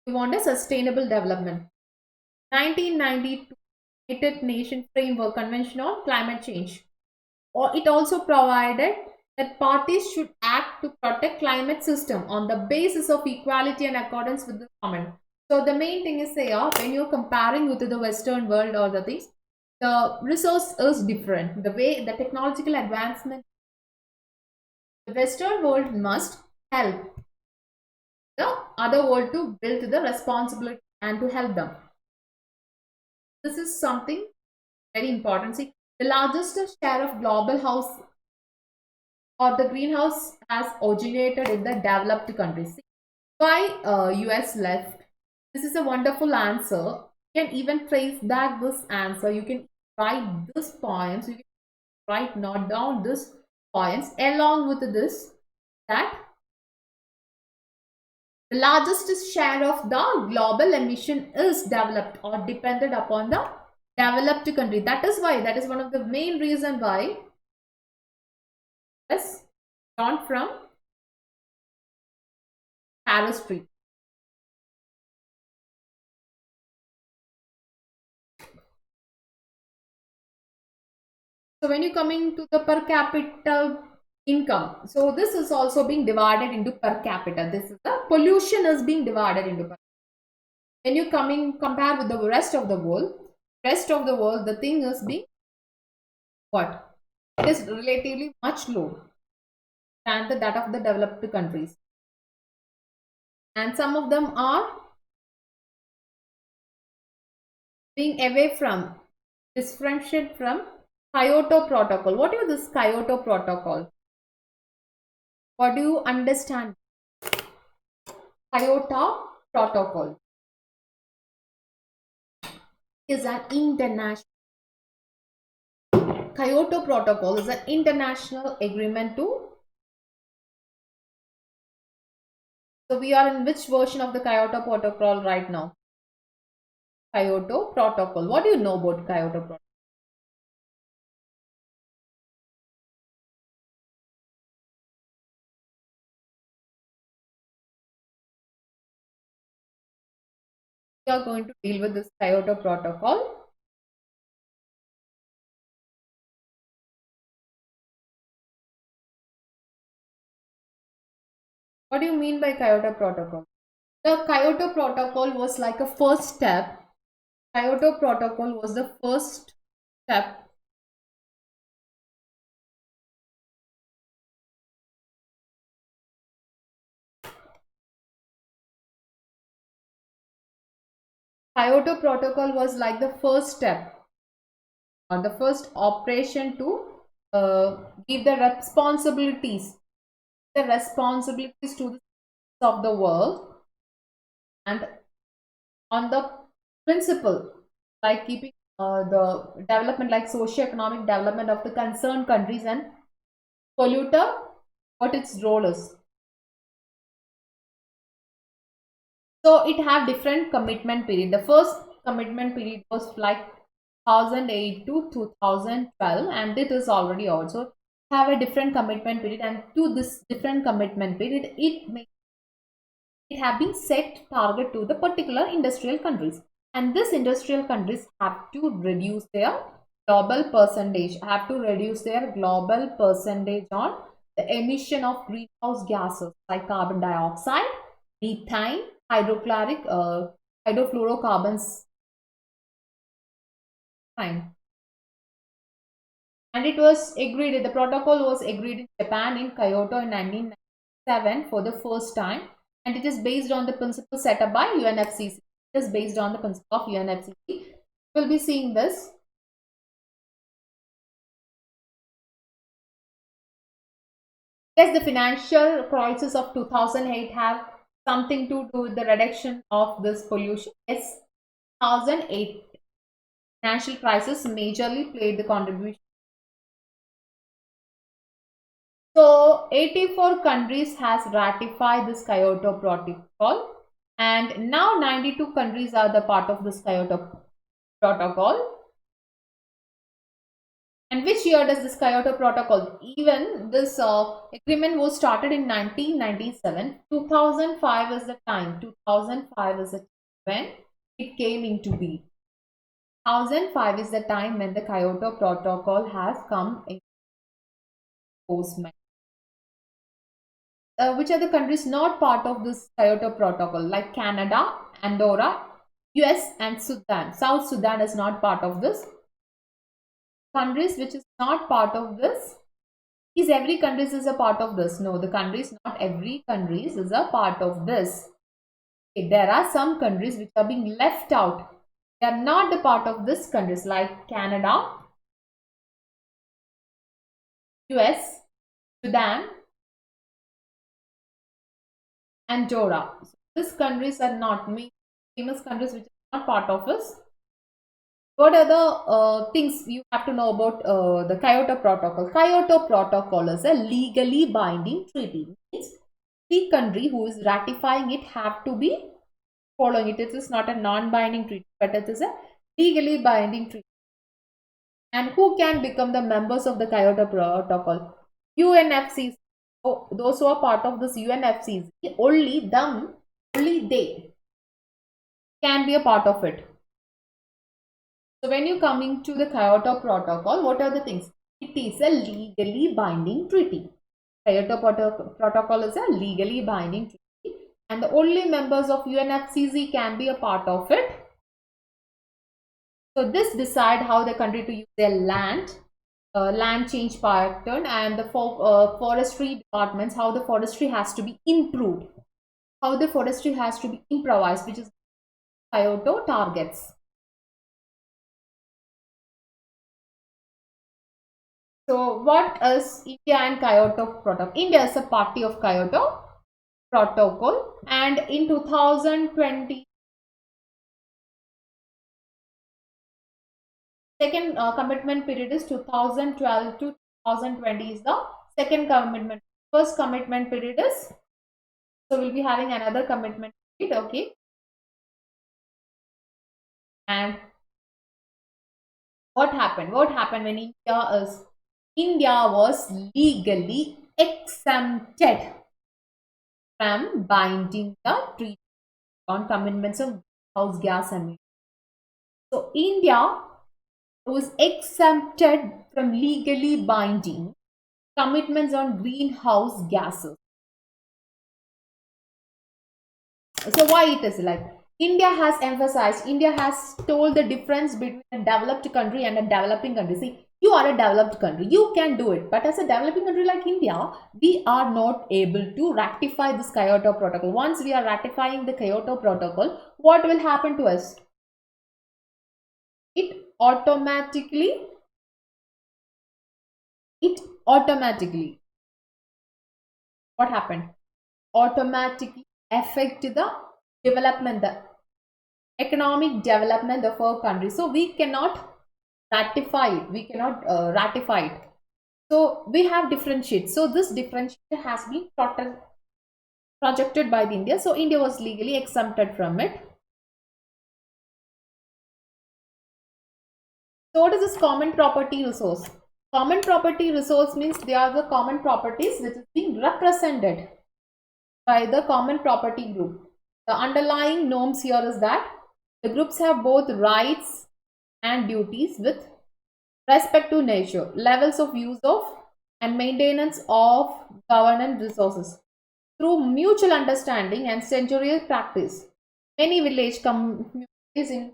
We want a sustainable development. 1992 United Nations Framework Convention on Climate Change. Or it also provided that parties should act to protect climate system on the basis of equality and accordance with the common. So the main thing is here, when you're comparing with the Western world or the things, the resource is different. The way the technological advancement, the Western world must help the other world to build the responsibility and to help them. This is something very important. See, the largest share of global house or the greenhouse has originated in the developed countries. See, why US left? This is a wonderful answer. You can even trace back this answer. You can write this points. You can write not down this points along with this, that the largest share of the global emission is developed or dependent upon the developed country. That is why, that is one of the main reason why yes, drawn from Paris Treaty. So when you're coming to the per capita income, so this is also being divided into per capita. This is the pollution is being divided into per. When you coming compare with the rest of the world, the thing is being what? It is relatively much low than that of the developed countries. And some of them are being away from, differentiate from Kyoto Protocol. What is this Kyoto Protocol? What do you understand? Kyoto Protocol is an international Kyoto Protocol is an international agreement to. So we are in which version of the Kyoto Protocol right now? Kyoto Protocol. What do you know about Kyoto Protocol? We are going to deal with this Kyoto Protocol. What do you mean by Kyoto Protocol? The Kyoto Protocol was like a first step. Kyoto Protocol was the first step Kyoto Protocol was like the first step or the first operation to give the responsibilities to the of the world, and on the principle like keeping the development like socio-economic development of the concerned countries and polluter, what its role is. So it have different commitment period. The first commitment period was like 2008 to 2012, and it is already also have a different commitment period, and to this different commitment period it have been set target to the particular industrial countries, and this industrial countries have to reduce their global percentage on the emission of greenhouse gases like carbon dioxide, methane, hydrofluorocarbons. Fine. And it was agreed, the protocol was agreed in Japan in Kyoto in 1997 for the first time, and it is based on the principle set up by UNFCCC. It is based on the principle of UNFCCC. We'll be seeing this. Yes, the financial crisis of 2008 have something to do with the reduction of this pollution. Yes, 2008 financial crisis majorly played the contribution. So 84 countries has ratified this Kyoto Protocol, and now 92 countries are the part of this Kyoto Protocol. And which year does this Kyoto Protocol? Even this agreement was started in 1997. 2005 is the time. 2005 is the time when it came into being. 2005 is the time when the Kyoto Protocol has come into enforcement. Which are the countries not part of this Kyoto Protocol? Like Canada, Andorra, US, and Sudan. South Sudan is not part of this. Countries which is not part of this. Is every countries is a part of this? No, the countries, not every countries is a part of this. Okay, there are some countries which are being left out. They are not the part of this countries, like Canada, US, Sudan, Andorra. So these countries are not famous countries which are not part of this. What are the things you have to know about the Kyoto Protocol? Kyoto Protocol is a legally binding treaty. It means the country who is ratifying it have to be following it. It is not a non-binding treaty, but it is a legally binding treaty. And who can become the members of the Kyoto Protocol? UNFCCC. So those who are part of this UNFCCC, only they can be a part of it. So when you coming to the Kyoto Protocol, what are the things? It is a legally binding treaty. Kyoto Protocol is a legally binding treaty, and the only members of UNFCCC can be a part of it. So this decide how the country to use their land, land change pattern, and the forestry departments, how the forestry has to be improved, how the forestry has to be improvised, which is Kyoto targets. So what is India and Kyoto Protocol? India is a party of Kyoto Protocol, and in 2020, second commitment period is 2012 to 2020 is the second commitment. First commitment period is, so we'll be having another commitment period, okay? And what happened? What happened when India was legally exempted from binding the treaty on commitments of greenhouse gas emissions. So India was exempted from legally binding commitments on greenhouse gases. So why it is like? India has emphasized, India has told the difference between a developed country and a developing country. See, you are a developed country, you can do it. But as a developing country like India, we are not able to ratify this Kyoto Protocol. Once we are ratifying the Kyoto Protocol, what will happen to us? It automatically what happened? Automatically affect the development, the economic development of our country. So we cannot ratify it. We cannot ratify it. So we have differentiate. So this differentiate has been projected by the India. So India was legally exempted from it. So what is this common property resource? Common property resource means they are the common properties which is being represented by the common property group. The underlying norms here is that the groups have both rights and duties with respect to nature, levels of use of and maintenance of governance resources. Through mutual understanding and centuries practice, many village communities in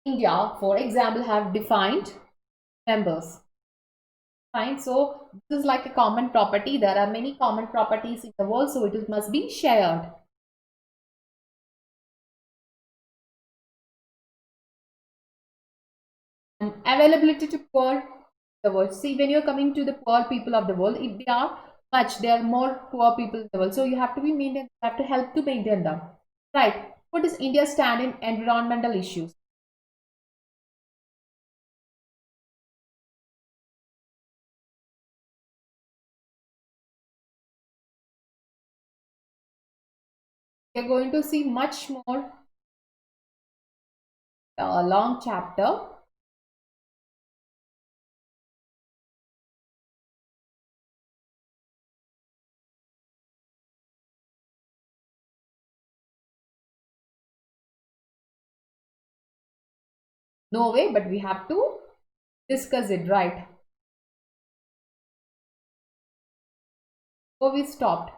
India, for example, have defined members. Fine. So this is like a common property. There are many common properties in the world, so it must be shared. And availability to poor the world. See, when you're coming to the poor people of the world, if there are more poor people in the world. So you have to be maintained, you have to help to maintain them. Right. What is India's stand in environmental issues? We are going to see much more long chapter. No way, but we have to discuss it, right? So we stopped.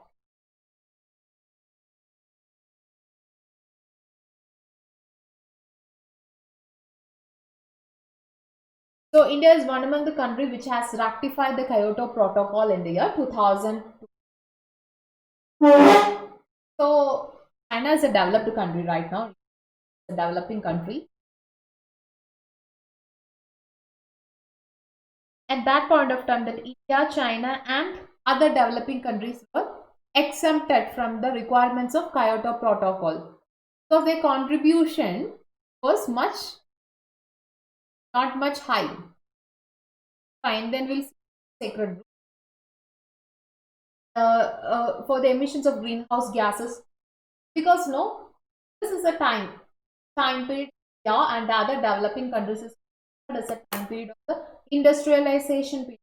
So India is one among the countries which has ratified the Kyoto Protocol in the year 2000. So China is a developed country right now, it's a developing country. At that point of time, that India, China, and other developing countries were exempted from the requirements of Kyoto Protocol. So their contribution was not much high. Fine, then we'll see sacred for the emissions of greenhouse gases, because no, this is a time period. Yeah, and the other developing countries is as a time period of the industrialization period,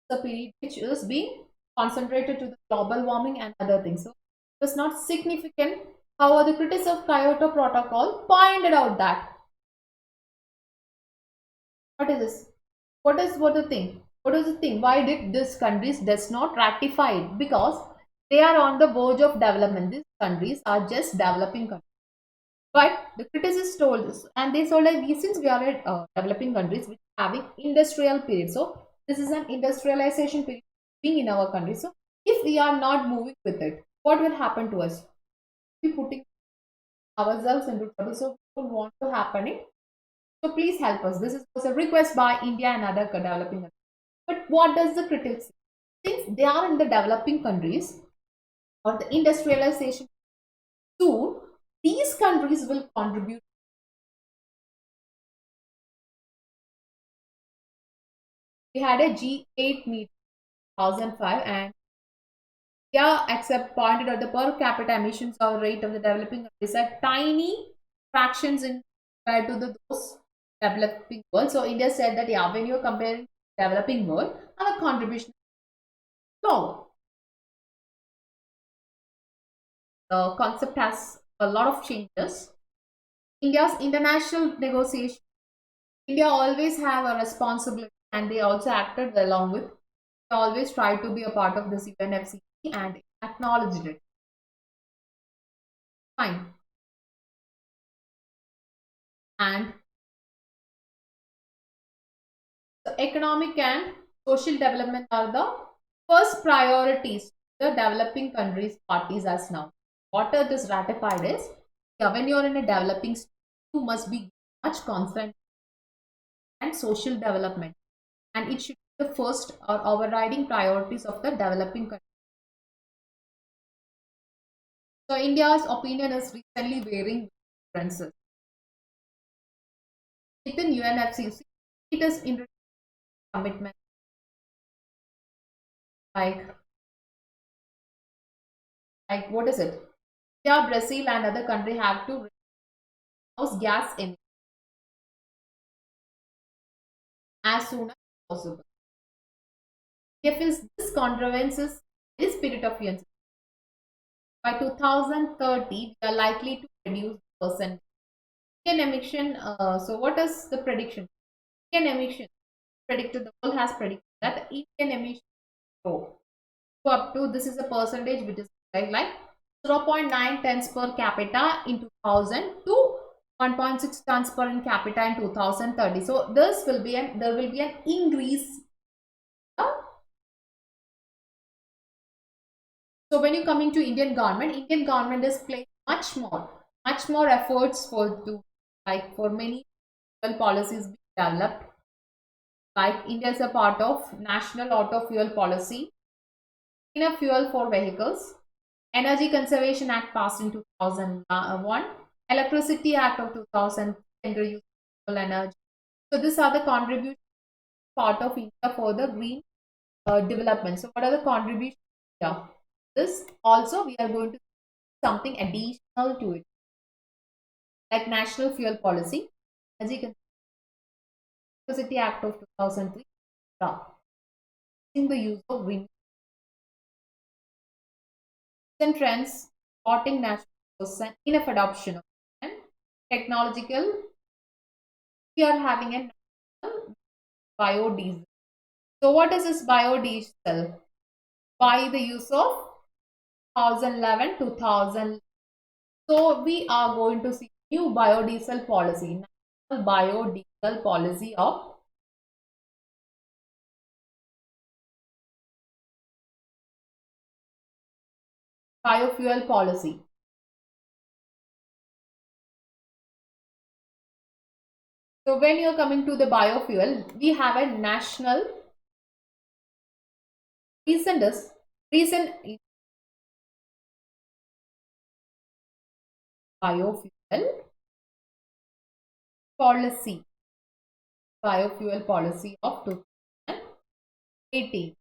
the period which is being concentrated to the global warming and other things. So it was not significant. However, the critics of Kyoto Protocol pointed out that what is this? What the thing? What is the thing? Why did this countries does not ratify it? Because they are on the verge of development. These countries are just developing countries. But the critics told us, and they told like since we are developing countries which are having industrial period. So this is an industrialization period being in our country. So if we are not moving with it, what will happen to us? We putting ourselves into trouble. So we don't want to happen it. So please help us. This is a request by India and other developing countries. But what does the critics say? Since they are in the developing countries or the industrialization soon, these countries will contribute. We had a G8 meeting 2005, and yeah, except pointed out the per capita emissions or rate of the developing countries are tiny fractions in compared to those developing world. So India said that yeah, when you're comparing developing world, our contribution is low. The concept has a lot of changes. India's international negotiation. India always have a responsibility, and they also acted along with. They always tried to be a part of this UNFCCC and acknowledged it. Fine. And the economic and social development are the first priorities the developing countries parties as now. What it is ratified is, yeah, when you're in a developing state, you must be much concerned and social development, and it should be the first or overriding priorities of the developing country. So India's opinion is recently varying differences. Within UNFCCC, it is in commitment like what is it? India, Brazil, and other countries have to reduce gas emissions as soon as possible. If this contravenes this spirit of UNFCCC, by 2030, we are likely to reduce the percent. Indian emission. So, what is the prediction? Indian emission predicted. The world has predicted that the Indian emission go up to, this is a percentage which is like 0.9 tons per capita in 2000 to 1.6 tons per capita in 2030. So this will be there will be an increase. So when you coming to Indian government is playing much more efforts for to like for many policies being developed. Like India is a part of National Auto Fuel Policy, cleaner fuel for vehicles, Energy Conservation Act passed in 2001, Electricity Act of 2000, renewable energy. So these are the contributions part of India for the green development. So what are the contributions here? This also we are going to something additional to it, like National Fuel Policy. As you can see, Electricity Act of 2003, in the use of renewable trends, spotting natural resources, and enough adoption of and technological. We are having a national biodiesel. So, what is this biodiesel? By the use of 2011 2000. So, we are going to see new biodiesel policy, national biodiesel policy of biofuel policy. So when you're coming to the biofuel, we have a national recent is recent biofuel policy, biofuel policy of 2018.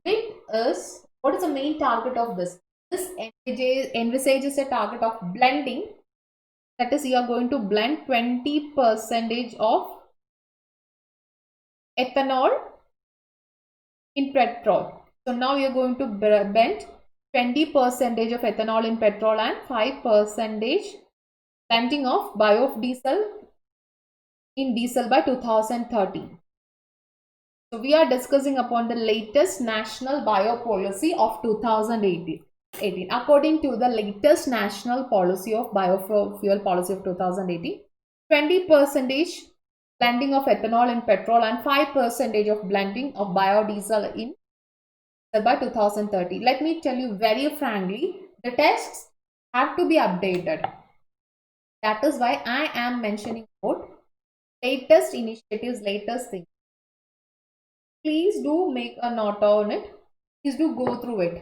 Which is, what is the main target of this? This envisages a target of blending. That is, you are going to blend 20 percentage of ethanol in petrol. So now you're going to blend 20 percentage of ethanol in petrol and 5 percentage blending of biodiesel in diesel by 2030. So we are discussing upon the latest national bio policy of 2018. According to the latest national policy of biofuel policy of 2018, 20 percentage blending of ethanol in petrol and 5 percentage of blending of biodiesel in by 2030. Let me tell you very frankly, the tests have to be updated. That is why I am mentioning about latest initiatives, latest things. Please do make a note on it. Please do go through it.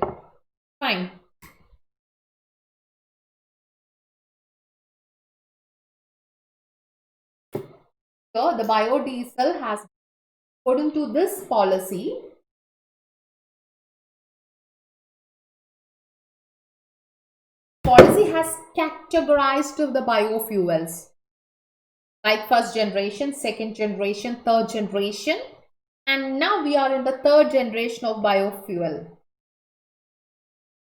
Fine. So the biodiesel has, according to this policy, has categorized the biofuels like first generation, second generation, third generation, and now we are in the third generation of biofuel.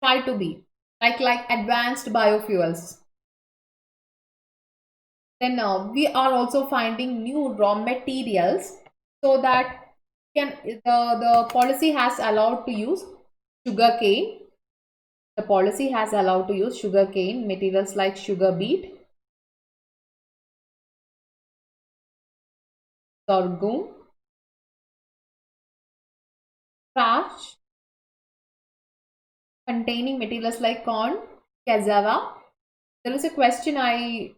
Try to be like advanced biofuels. Then we are also finding new raw materials, so that the policy has allowed to use sugarcane. The policy has allowed to use sugarcane materials like sugar beet, sorghum, starch containing materials like corn, cassava. There was a question, I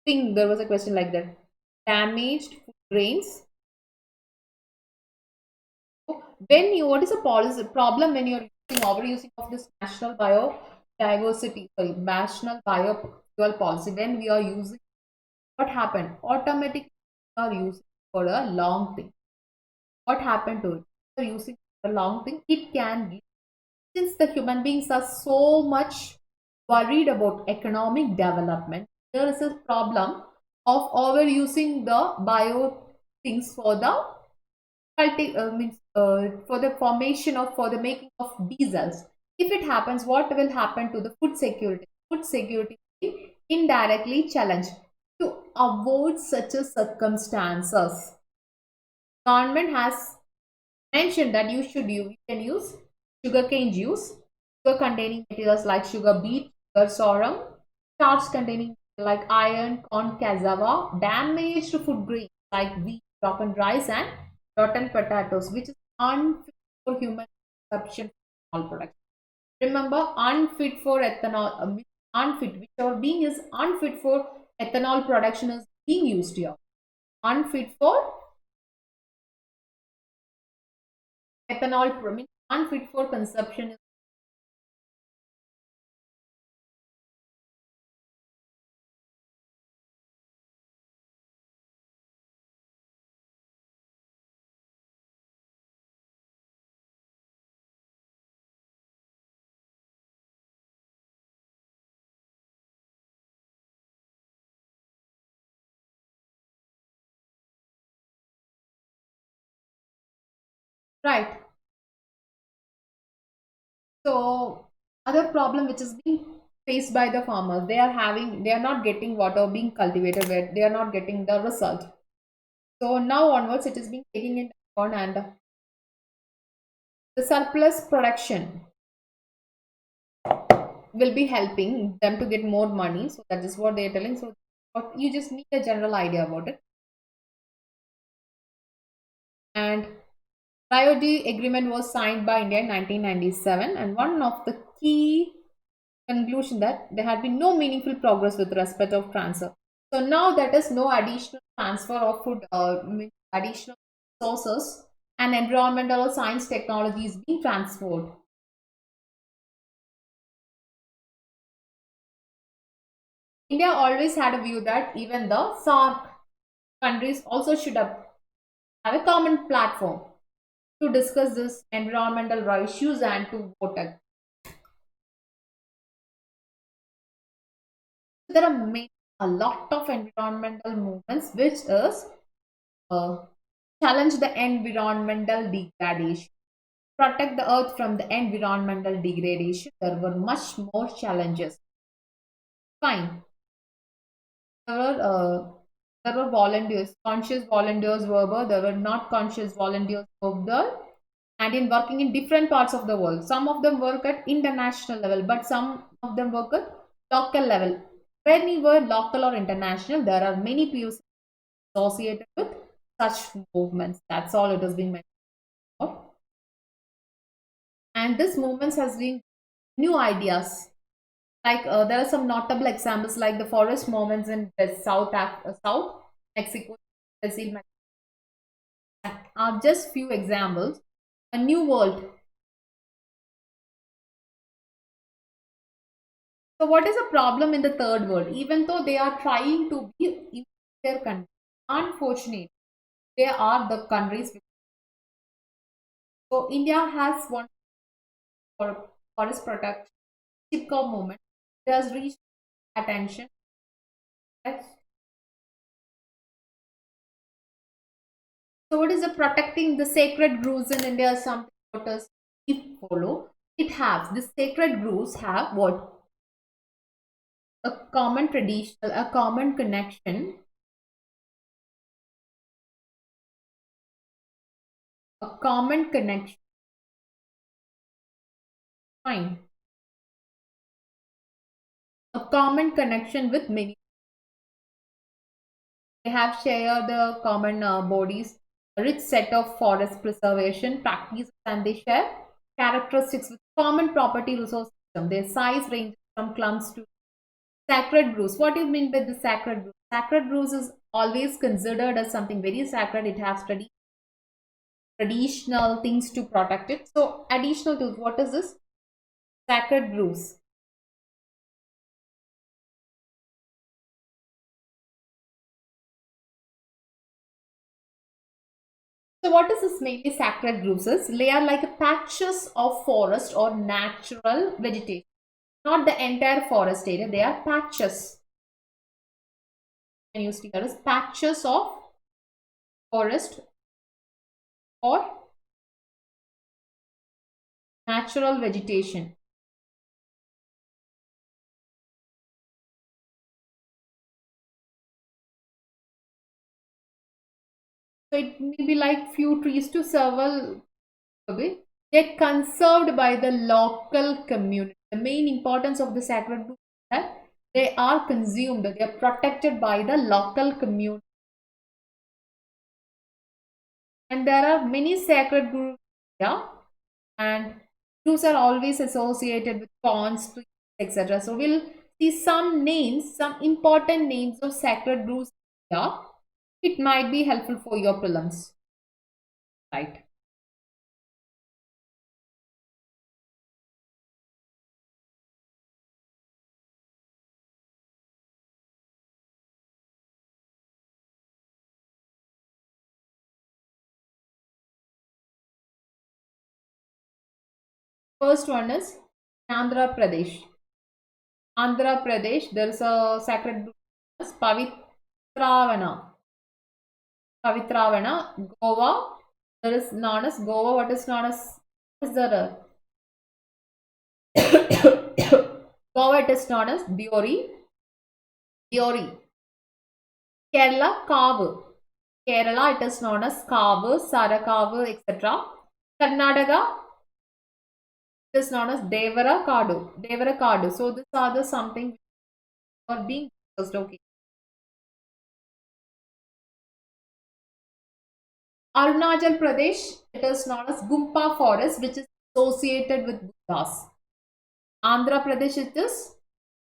think there was a question like that. Damaged food grains. When you, what is the policy problem when you're using overusing of this national biodiversity, sorry, national biofuel policy? When we are using, what happened? Automatically we are using for a long thing. What happened to it? We are using for a long thing. It can be, since the human beings are so much worried about economic development, there is a problem of overusing the bio things for the for the formation of, for the making of diesels. If it happens, what will happen to the food security? Food security will be indirectly challenged. To avoid such a circumstances, government has mentioned that you can use sugarcane juice, sugar containing materials like sugar beet, sugar sorghum, starch containing like iron, corn, cassava, damaged food grains like wheat, broken rice, and rotten potatoes, which is unfit for human consumption for ethanol production. Remember, unfit for ethanol, unfit, whichever being is unfit for ethanol production is being used here. Unfit for ethanol, means unfit for consumption is Right. So other problem which is being faced by the farmers, they are not getting water being cultivated where they are not getting the result. So now onwards it is being taking into account, and the surplus production will be helping them to get more money. So that is what they are telling. So what you just need a general idea about it. And Rio de agreement was signed by India in 1997, and one of the key conclusion that there had been no meaningful progress with respect of transfer. So now that is no additional transfer of food, additional sources and environmental science technology is being transferred. India always had a view that even the SAARC countries also should have a common platform to discuss this environmental issues and to vote. There are a lot of environmental movements which is uh, challenge the environmental degradation, protect the earth from the environmental degradation. There were much more challenges. Fine. There were volunteers, conscious volunteers were there. There were not conscious volunteers were there, and in working in different parts of the world. Some of them work at international level, but some of them work at local level. When we were local or international, there are many POCs associated with such movements. That's all it has been mentioned about. And this movement has been new ideas. Like there are some notable examples like the forest movements in the South Mexico, Brazil, are just few examples. A new world. So what is the problem in the third world? Even though they are trying to be in their country, unfortunately, they are the countries. So India has one for forest protection, Chipko movement. It has reached attention. Yes. So what is the protecting the sacred groves in India? Something what us if follow. It has the sacred groves have what a common traditional, a common connection, a common connection. Fine. A common connection with many. They have shared the common bodies, a rich set of forest preservation practices, and they share characteristics with common property resource system. Their size ranges from clumps to sacred groves. What do you mean by the sacred groves? Sacred groves is always considered as something very sacred. It has traditional things to protect it. So additional to what is this? Sacred groves. So what is this mainly sacred groves is? They are like patches of forest or natural vegetation. Not the entire forest area, they are patches. Can you see here is patches of forest or natural vegetation. So it may be like few trees to several. They're conserved by the local community. The main importance of the sacred groves is that they are consumed, they are protected by the local community. And there are many sacred groves here, and groves are always associated with ponds, trees, etc. So we'll see some names, some important names of sacred groves here. It might be helpful for your prelims, right? First one is Andhra Pradesh. Andhra Pradesh, there is a sacred grove, Pavitravana. Pavitravana, Goa, There is known as Goa. What is known as, what is the Goa, it is known as Diori. Diori. Kerala, Kavu. Kerala, it is known as Kavu, Sarakavu, etc. Karnataka, it is known as Devara Kadu. Devara Kadu. So these are the something are being discussed. Okay. Arunachal Pradesh, it is known as Gumpa forest, which is associated with Buddhas. Andhra Pradesh, it is,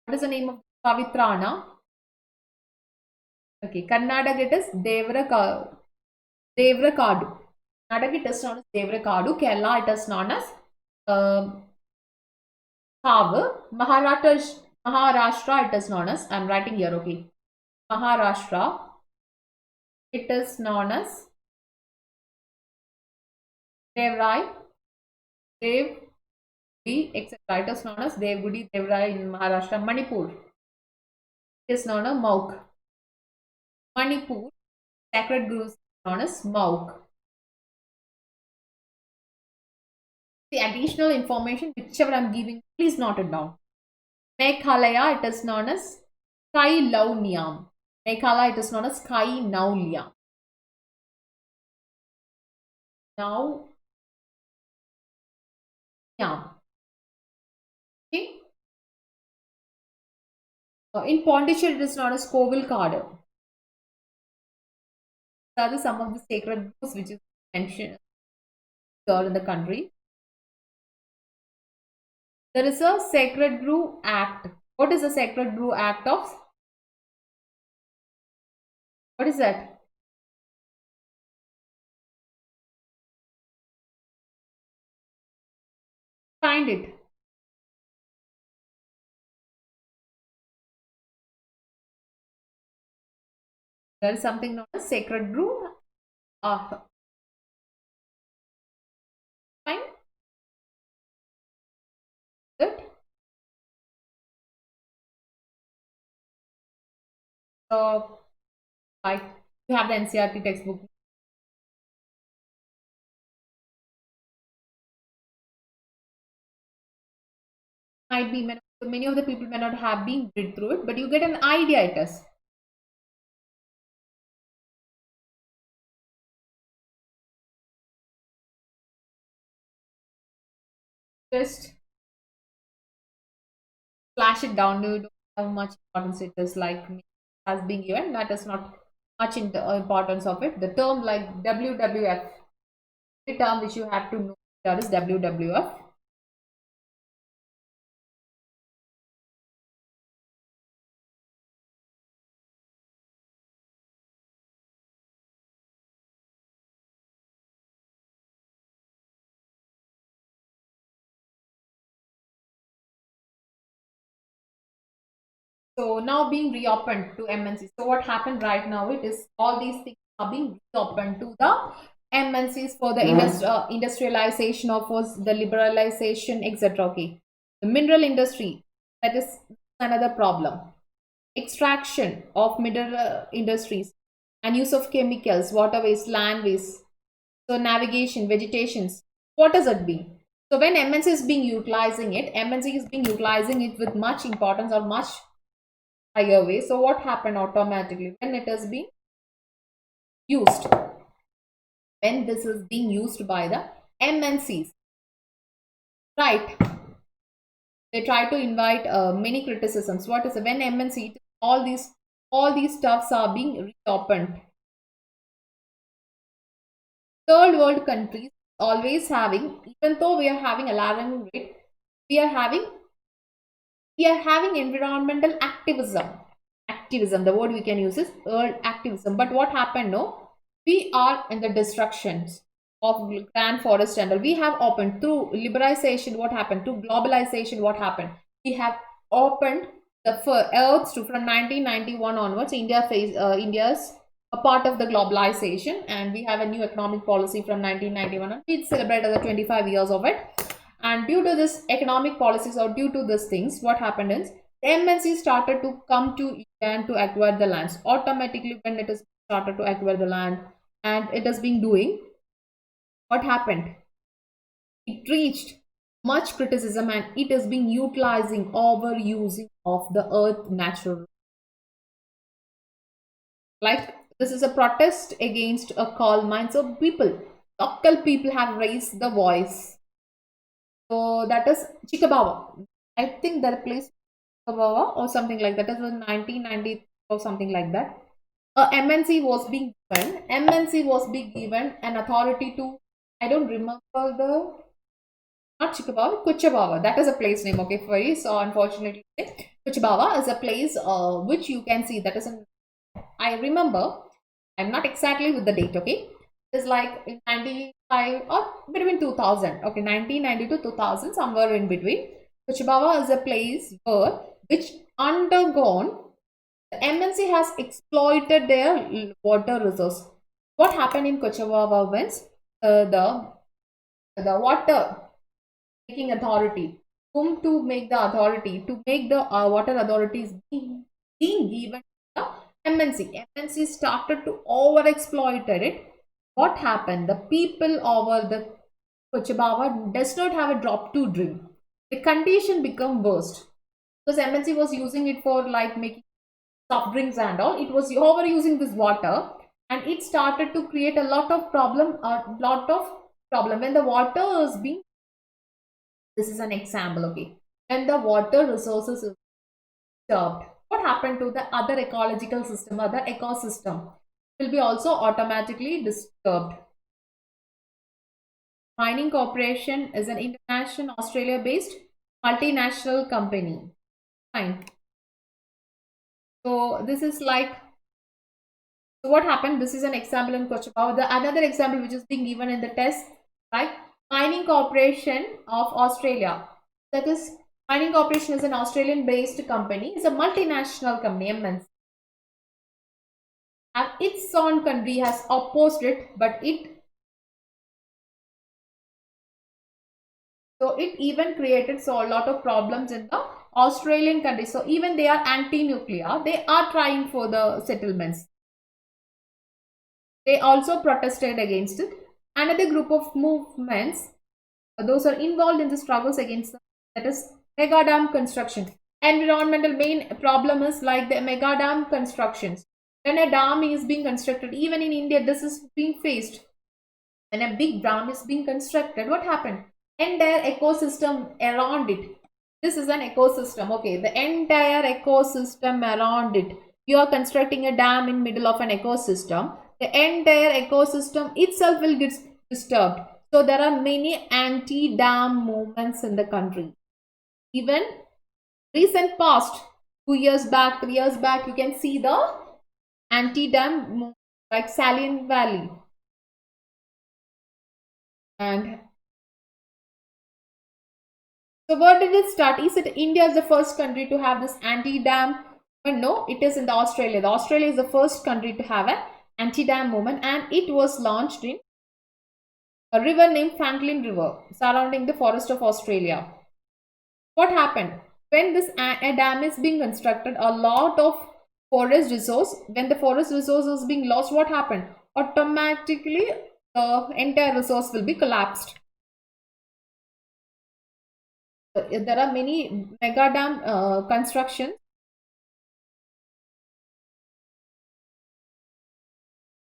what is the name of Pavitrana? Okay, Karnataka, it is Devrakadu. Karnataka, it is known as Devrakadu. Kerala, it is known as Kavu. Maharashtra, it is known as, I am writing here, okay. Maharashtra, it is known as Devrai, Dev, etc. It is known as Devgudi, Devrai in Maharashtra. Manipur, it is known as Mauk. Manipur, sacred groves known as Mauk. The additional information, whichever I am giving, please note it down. Meghalaya, it is known as Kai Lau Niam. Meghalaya, it is known as Kai Nau Liam. Now, Niam. Okay. In Pondicherry, it is known as Kovil Kadu. These are some of the sacred groves which is mentioned here in the country. There is a Sacred Grove Act. What is the Sacred Grove Act of? What is that? Find it. There is something known as Sacred Grove. Fine. Good. So, like, you have the NCERT textbook. Might be many of the people may not have been read through it, but you get an idea it is. Just flash it down. You don't have much importance it is like has been given. That is not much in the importance of it. The term like WWF, the term which you have to know that is WWF. So now being reopened to MNCs. So what happened right now, it is all these things are being reopened to the MNCs for the industrialization of the liberalization, etc. Okay. The mineral industry, that is another problem. Extraction of mineral industries and use of chemicals, waterways, landways. So navigation, vegetations. What does it be? So when MNC is being utilizing it, MNC is being utilizing it with much importance or much higher way. So what happened automatically when it is being used? When this is being used by the MNCs, right? They try to invite many criticisms. What is it? When MNC, all these stuffs are being reopened. Third world countries always having, even though we are having alarming rate, we are having environmental activism. The word we can use is activism. But what happened? No, we are in the destructions of grand forest and all. We have opened through liberalization. What happened to globalization? What happened? We have opened the earth to from 1991 onwards. India's a part of the globalization, and we have a new economic policy from 1991 on. We celebrate the 25 years of it. And due to this economic policies or due to these things, what happened is the MNC started to come to India and to acquire the lands. Automatically, when it is started to acquire the land and it has been doing, what happened? It reached much criticism and it is being utilizing overusing of the earth natural. Like this is a protest against a coal mine. So local people have raised the voice. So that is Chikabawa. I think that place Chikabawa or something like that. That was 1990 or something like that. MNC was being given. MNC was being given an authority to. I don't remember the not Chikabawa, Kuchabawa. That is a place name. Okay, for you. So unfortunately, Kuchabawa is a place which you can see. That is an. I remember. I'm not exactly with the date. Okay, it's like in 95 or between 2000. Okay, 1990 to 2000, somewhere in between. Kuchabawa is a place where which undergone the MNC has exploited their water resource. What happened in Kochavawa was the water making authority, whom to make the authority, to make the water authorities being given the MNC. MNC started to over exploited it. What happened? The people over the Kochabawa does not have a drop to drink. The condition become worst because MNC was using it for like making soft drinks and all. It was overusing this water and it started to create a lot of problem. When the water is being, this is an example. Okay, when the water resources is disturbed, what happened to the other ecological system, other ecosystem will be also automatically disturbed. Mining Corporation is an international Australia based multinational company. Fine. So this is like, so what happened? This is an example in Kochapava. The another example which is being given in the test, right? Mining Corporation of Australia. That is, Mining Corporation is an Australian-based company. It's a multinational company, MNC. And its own country has opposed it, but it even created so a lot of problems in the Australian country. So even they are anti-nuclear. They are trying for the settlements. They also protested against it. Another group of movements, those are involved in the struggles against that is mega dam construction. Environmental main problem is like the mega dam constructions. When a dam is being constructed, even in India, this is being faced. When a big dam is being constructed, what happened? Entire ecosystem around it. This is an ecosystem. Okay, the entire ecosystem around it. You are constructing a dam in middle of an ecosystem. The entire ecosystem itself will get disturbed. So there are many anti-dam movements in the country. Even recent past, 2 years back, 3 years back, you can see the anti-dam movement like Salient Valley. And so where did it start? Is it India is the first country to have this anti-dam? No, it is in the Australia. The Australia is the first country to have an anti-dam movement and it was launched in a river named Franklin River surrounding the forest of Australia. What happened? When this a dam is being constructed, a lot of forest resource, when the forest resource is being lost, what happened? Automatically the entire resource will be collapsed. There are many mega dam constructions.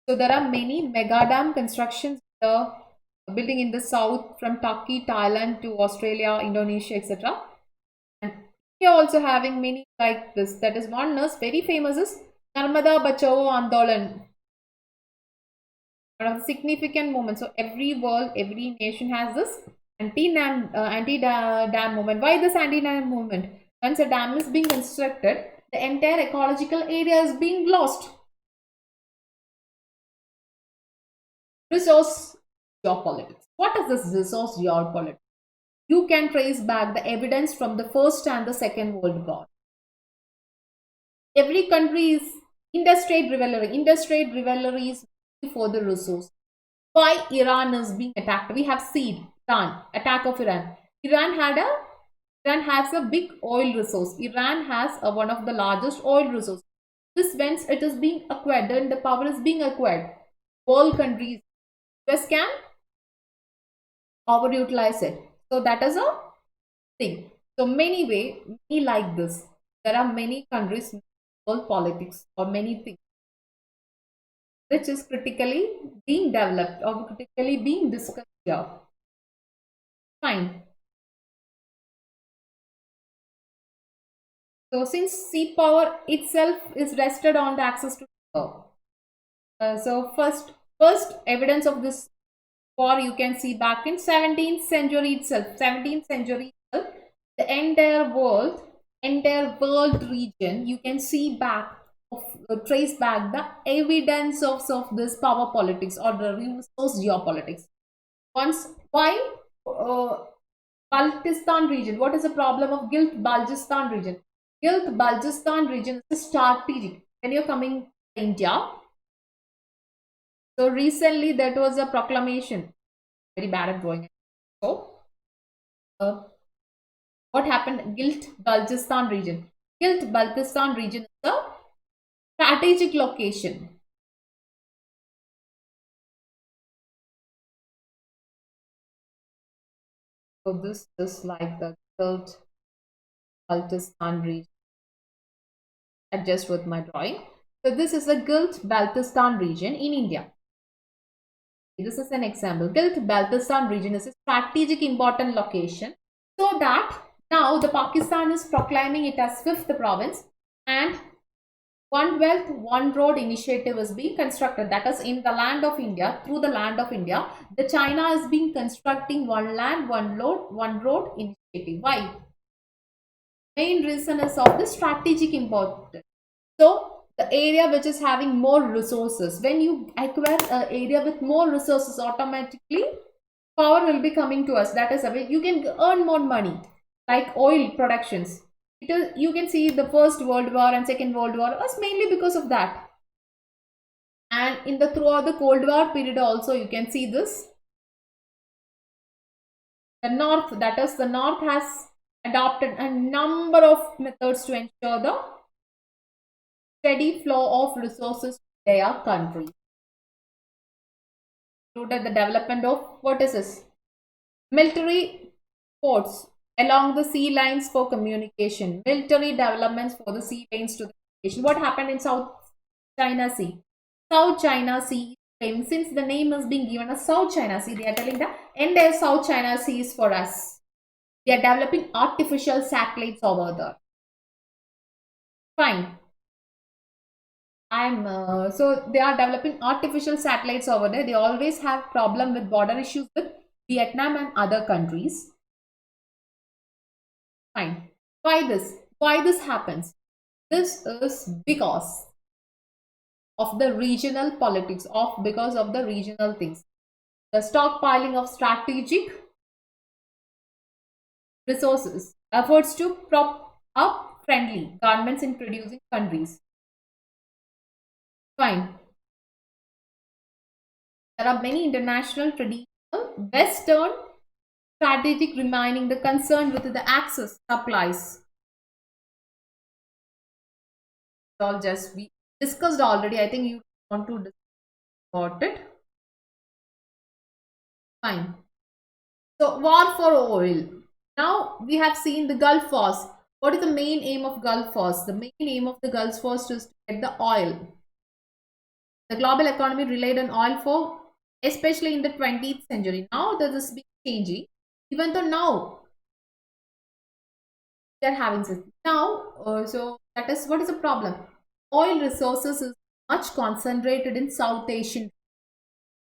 So there are many mega dam constructions, building in the south from Turkey, Thailand to Australia, Indonesia, etc. And we are also having many like this. That is one is very famous is Narmada Bachao Andolan. One of the significant moments. So every world, every nation has this anti-dam movement. Why this anti-dam movement? Once a dam is being constructed, the entire ecological area is being lost. Resource geopolitics. What is this resource geopolitics? You can trace back the evidence from the First and the Second World War. Every country is interstate rivalries for the resource. Why Iran is being attacked? We have seen Iran, attack of Iran. Iran has a big oil resource. Iran has one of the largest oil resources. This whence it is being acquired, then the power is being acquired. All countries, US can overutilize it. So that is a thing. So many like this. There are many countries world politics or many things which is critically being developed or critically being discussed here. Fine. So since sea power itself is rested on the access to power. So first evidence of this war you can see back in 17th century itself. 17th century itself, the entire world region you can see back of trace back the evidence of this power politics or the resource geopolitics. Once why Baltistan region? What is the problem of Gilt Baltistan region? Gilt Baltistan region is strategic. When you're coming to India, so recently that was a proclamation. Very bad at drawing. So, uh, what happened? Gilt Baltistan region. Gilt Baltistan region is a strategic location. So this is like the Gilt Baltistan region. Adjust with my drawing. So this is the Gilt Baltistan region in India. This is an example. Gilt-Baltistan region is a strategic important location, so that now the Pakistan is proclaiming it as fifth province, and One Wealth, One Road initiative is being constructed. That is in the land of India, through the land of India. The China is being constructing one land, one road initiative. Why? Main reason is of the strategic importance. So the area which is having more resources, when you acquire an area with more resources, automatically power will be coming to us. That is a way you can earn more money, like oil productions. It is, you can see the First World War and Second World War was mainly because of that. And in the throughout the Cold War period also you can see this. The North, that is the North has adopted a number of methods to ensure the steady flow of resources to their country. Included the development of what is this? Military ports along the sea lines for communication. Military developments for the sea lanes to the communication. What happened in South China Sea? South China Sea, since the name is being given as South China Sea, they are telling the entire South China Sea is for us. They are developing artificial satellites over there. Fine. So they are developing artificial satellites over there. They always have problem with border issues with Vietnam and other countries. Fine. Why this? Why this happens? This is because of the regional politics, because of the regional things. The stockpiling of strategic resources, efforts to prop up friendly governments in producing countries. Fine. There are many international, traditional, Western strategic remaining the concern with the access supplies. It's all just we discussed already. I think you want to discuss about it. Fine. So war for oil. Now we have seen the Gulf Wars. What is the main aim of Gulf Wars? The main aim of the Gulf Wars is to get the oil. The global economy relied on oil for, especially in the 20th century. Now that is changing. Even though now they are having this. Now, so that is what is the problem? Oil resources is much concentrated in South Asian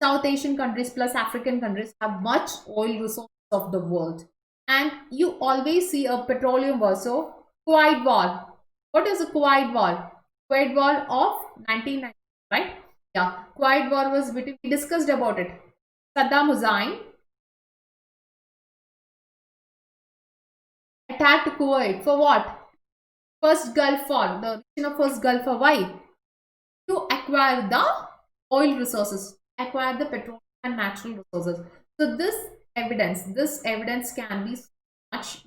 countries plus African countries have much oil resources of the world. And you always see a petroleum war. So, Kuwait War. What is the Kuwait War? Kuwait War of 1990, right? Yeah, Kuwait War was between, we discussed about it. Saddam Hussein attacked Kuwait for what? First Gulf War, the region of First Gulf War. Why? To acquire the oil resources, acquire the petroleum and natural resources. So this evidence can be much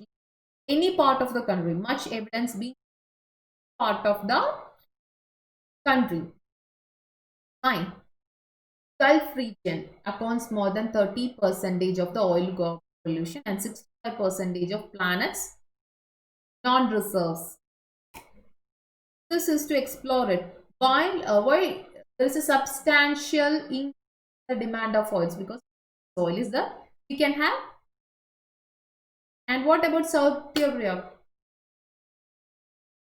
any part of the country, much evidence being part of the country. Fine. Gulf region accounts more than 30% of the oil pollution and 65% of planet's non-reserves. This is to explore it. Why there is a substantial increase in the demand of oils, because oil is the we can have. And what about Saudi Arabia?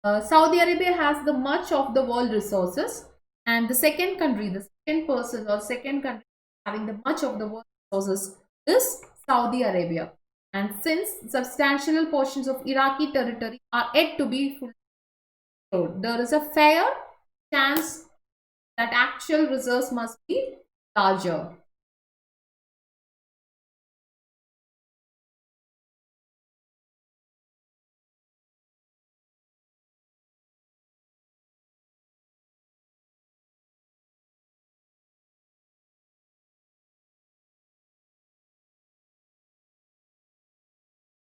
Saudi Arabia has the much of the world resources, and the second country, the second person or second country having the much of the world resources is Saudi Arabia. And since substantial portions of Iraqi territory are yet to be fully explored, there is a fair chance that actual reserves must be larger.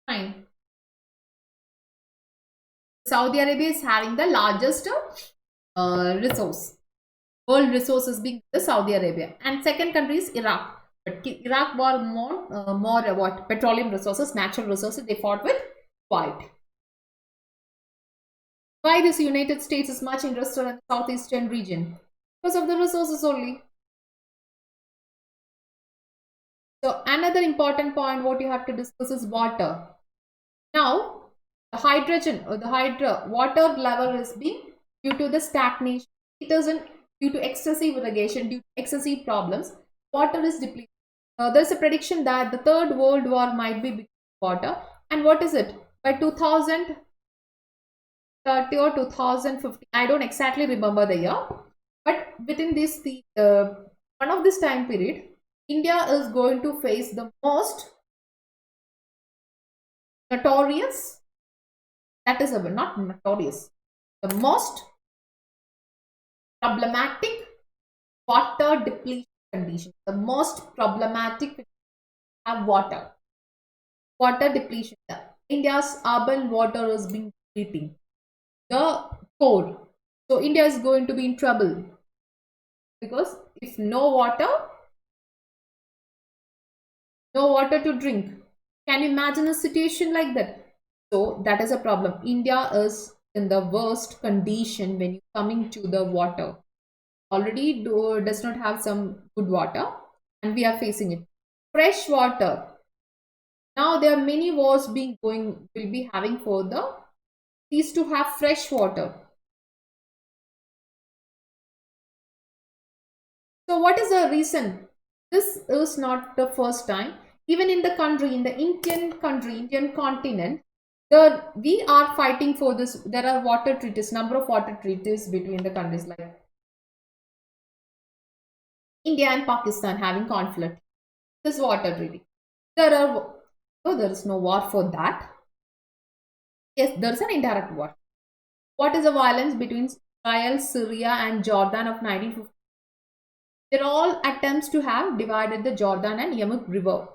Fine. Saudi Arabia is having the largest resource. World resources being the Saudi Arabia, and second country is Iraq. But Iraq were more what petroleum resources, natural resources. They fought with Kuwait. Why this United States is much interested in the southeastern region? Because of the resources only. So another important point what you have to discuss is water. Now the hydrogen or the water level is being due to the stagnation. It doesn't due to excessive irrigation, due to excessive problems. Water is depleted. There's a prediction that the third world war might be because of water. And what is it? By 2030 or 2050, I don't exactly remember the year, but within this one of this time period, India is going to face the most notorious, that is not notorious, the most problematic water depletion condition. The most problematic have water depletion. India's urban water is being depleting the core. So India is going to be in trouble, because if no water to drink, can you imagine a situation like that? So that is a problem. India is in the worst condition when you coming to the water. Already does not have some good water, and we are facing it. Fresh water. Now there are many wars will be having for the seas to have fresh water. So what is the reason? This is not the first time. Even in the country, in the Indian continent, we are fighting for this. There are water treaties, number of water treaties between the countries, like India and Pakistan having conflict. This water treaty. There is no war for that. Yes, there is an indirect war. What is the violence between Israel, Syria, and Jordan of 1950? They're all attempts to have divided the Jordan and Yarmouk River.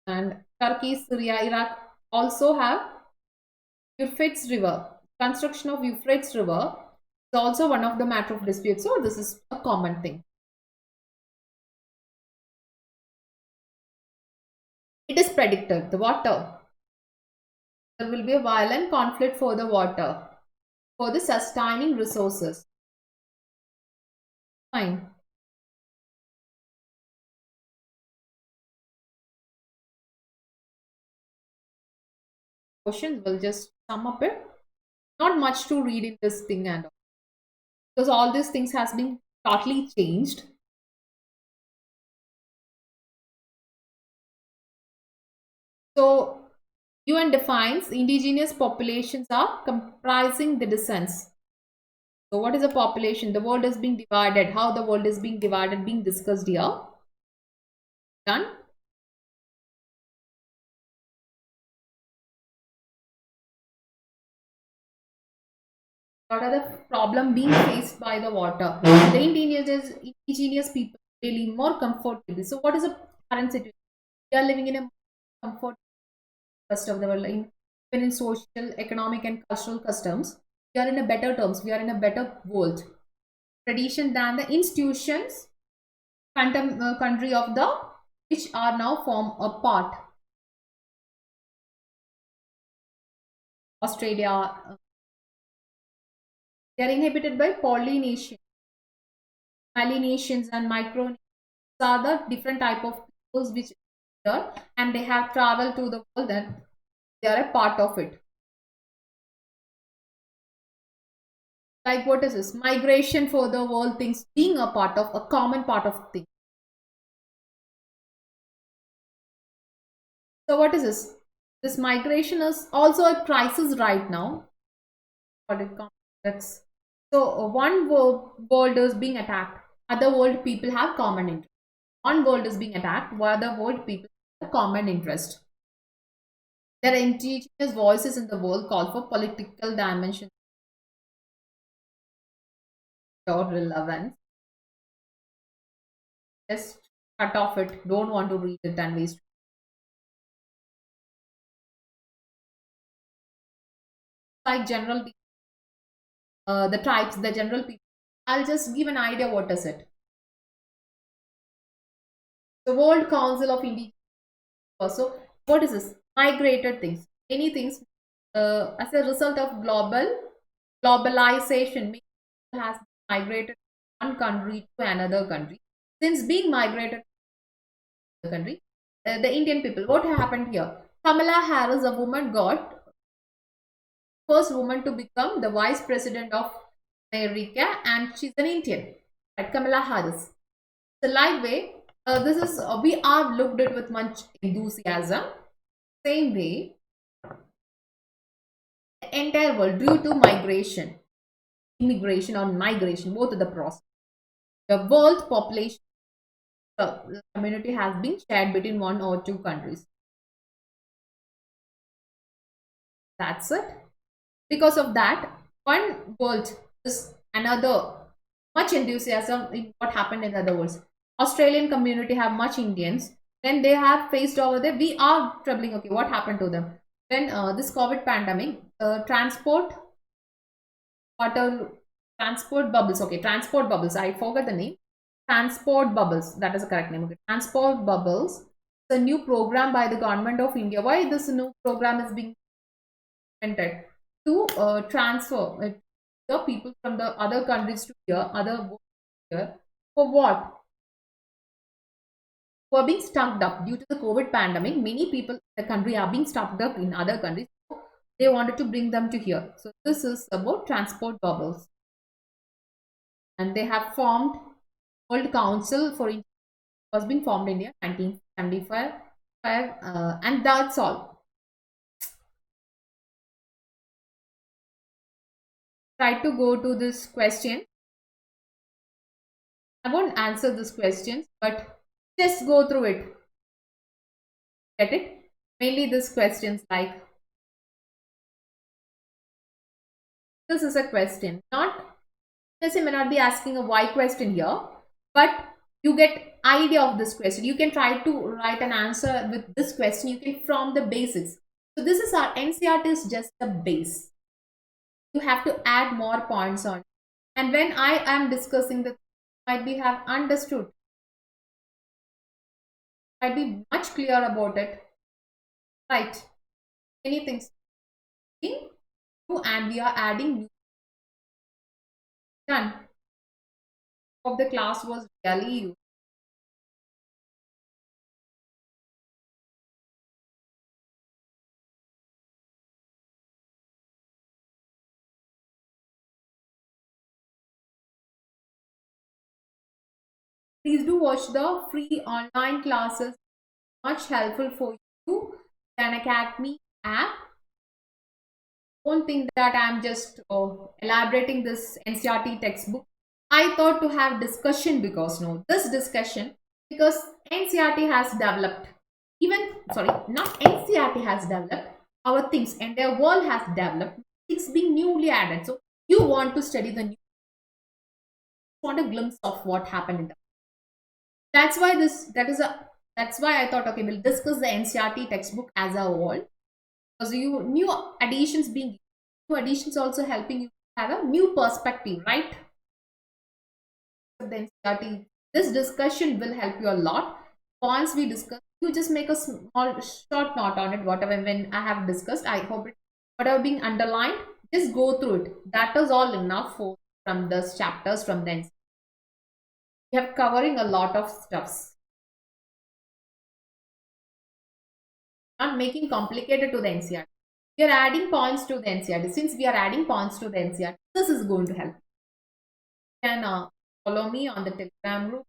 And Turkey, Syria, Iraq also have Euphrates River. Construction of Euphrates River is also one of the matter of dispute. So this is a common thing. It is predicted, the water. There will be a violent conflict for the water, for the sustaining resources. Fine. Questions will just sum up it. Not much to read in this thing, and because all these things has been totally changed. So UN defines indigenous populations are comprising the descents. So what is a population? The world is being divided. How the world is being divided being discussed here. Done. What are the problem being faced by the water? The indigenous people really more comfort with this. So what is the current situation? We are living in a comfort rest of the world, even in social, economic, and cultural customs. We are in a better terms. We are in a better world. tradition than the institutions country of the which are now form a part. Australia, they are inhabited by Polynesians, Melanesians, and Micronesians are the different type of peoples which are here, and they have traveled to the world and they are a part of it. Like what is this? Migration for the world things being a part of a common part of things. So what is this? This migration is also a crisis right now. What it complex. So one world is being attacked. Other world people have common interest. One world is being attacked, while the world people have common interest. There are indigenous voices in the world call for political dimension or relevance. Just cut off it. Don't want to read it and waste. Like general, the types, the general people. I'll just give an idea what is it. The World Council of Indigenous. So what is this? Migrated things. Many things as a result of globalization has migrated from one country to another country. Since being migrated to the country, the Indian people, what happened here? Kamala Harris, a woman, got first woman to become the vice president of America, and she's an Indian, right? Kamala Harris. So, like way, this is we are looked at with much enthusiasm. Same way, the entire world due to migration, immigration or migration, both of the process. The world population community has been shared between one or two countries. That's it. Because of that, one world is another much enthusiasm in what happened in other worlds. Australian community have much Indians. Then they have faced over there. We are troubling. Okay, what happened to them? When this COVID pandemic, water, transport bubbles. Okay, transport bubbles. I forgot the name. Transport bubbles. That is the correct name. Okay, transport bubbles. It's a new program by the government of India. Why this new program is being implemented? To transfer the people from the other countries to here, here. For what? Who are being stuck up due to the COVID pandemic. Many people in the country are being stuck up in other countries. So they wanted to bring them to here. So this is about transport bubbles. And they have formed World Council for India, was being formed in India 1975. And that's all. Try to go to this question. I won't answer this question, but just go through it. Get it? Mainly these questions like this is a question. Not just may not be asking a why question here, but you get idea of this question. You can try to write an answer with this question. You can from the basics. So this is our NCERT is just the base. You have to add more points on. And when I am discussing the might be have understood. Might be much clear about it. Right. Many things. And we are adding done. Of the class was really useful. Please do watch the free online classes. Much helpful for you. Khan Academy app. Don't think that I'm just elaborating this NCERT textbook. I thought to have discussion because no, this discussion because NCERT has developed. Even sorry, not NCERT has developed. Our things and their world has developed. Things being newly added. So you want to study the new. Want a glimpse of what happened in the. That's why that's why I thought okay, we'll discuss the NCERT textbook as a whole. Because you new additions being new additions also helping you have a new perspective, right? of the NCERT. This discussion will help you a lot. Points we discussed, you just make a small short note on it, whatever when I have discussed. I hope it, whatever being underlined, just go through it. That is all enough for from the chapters from the NCERT. We have covering a lot of stuffs. Not making complicated to the NCERT. We are adding points to the NCERT. Since we are adding points to the NCERT, this is going to help. You can follow me on the Telegram group.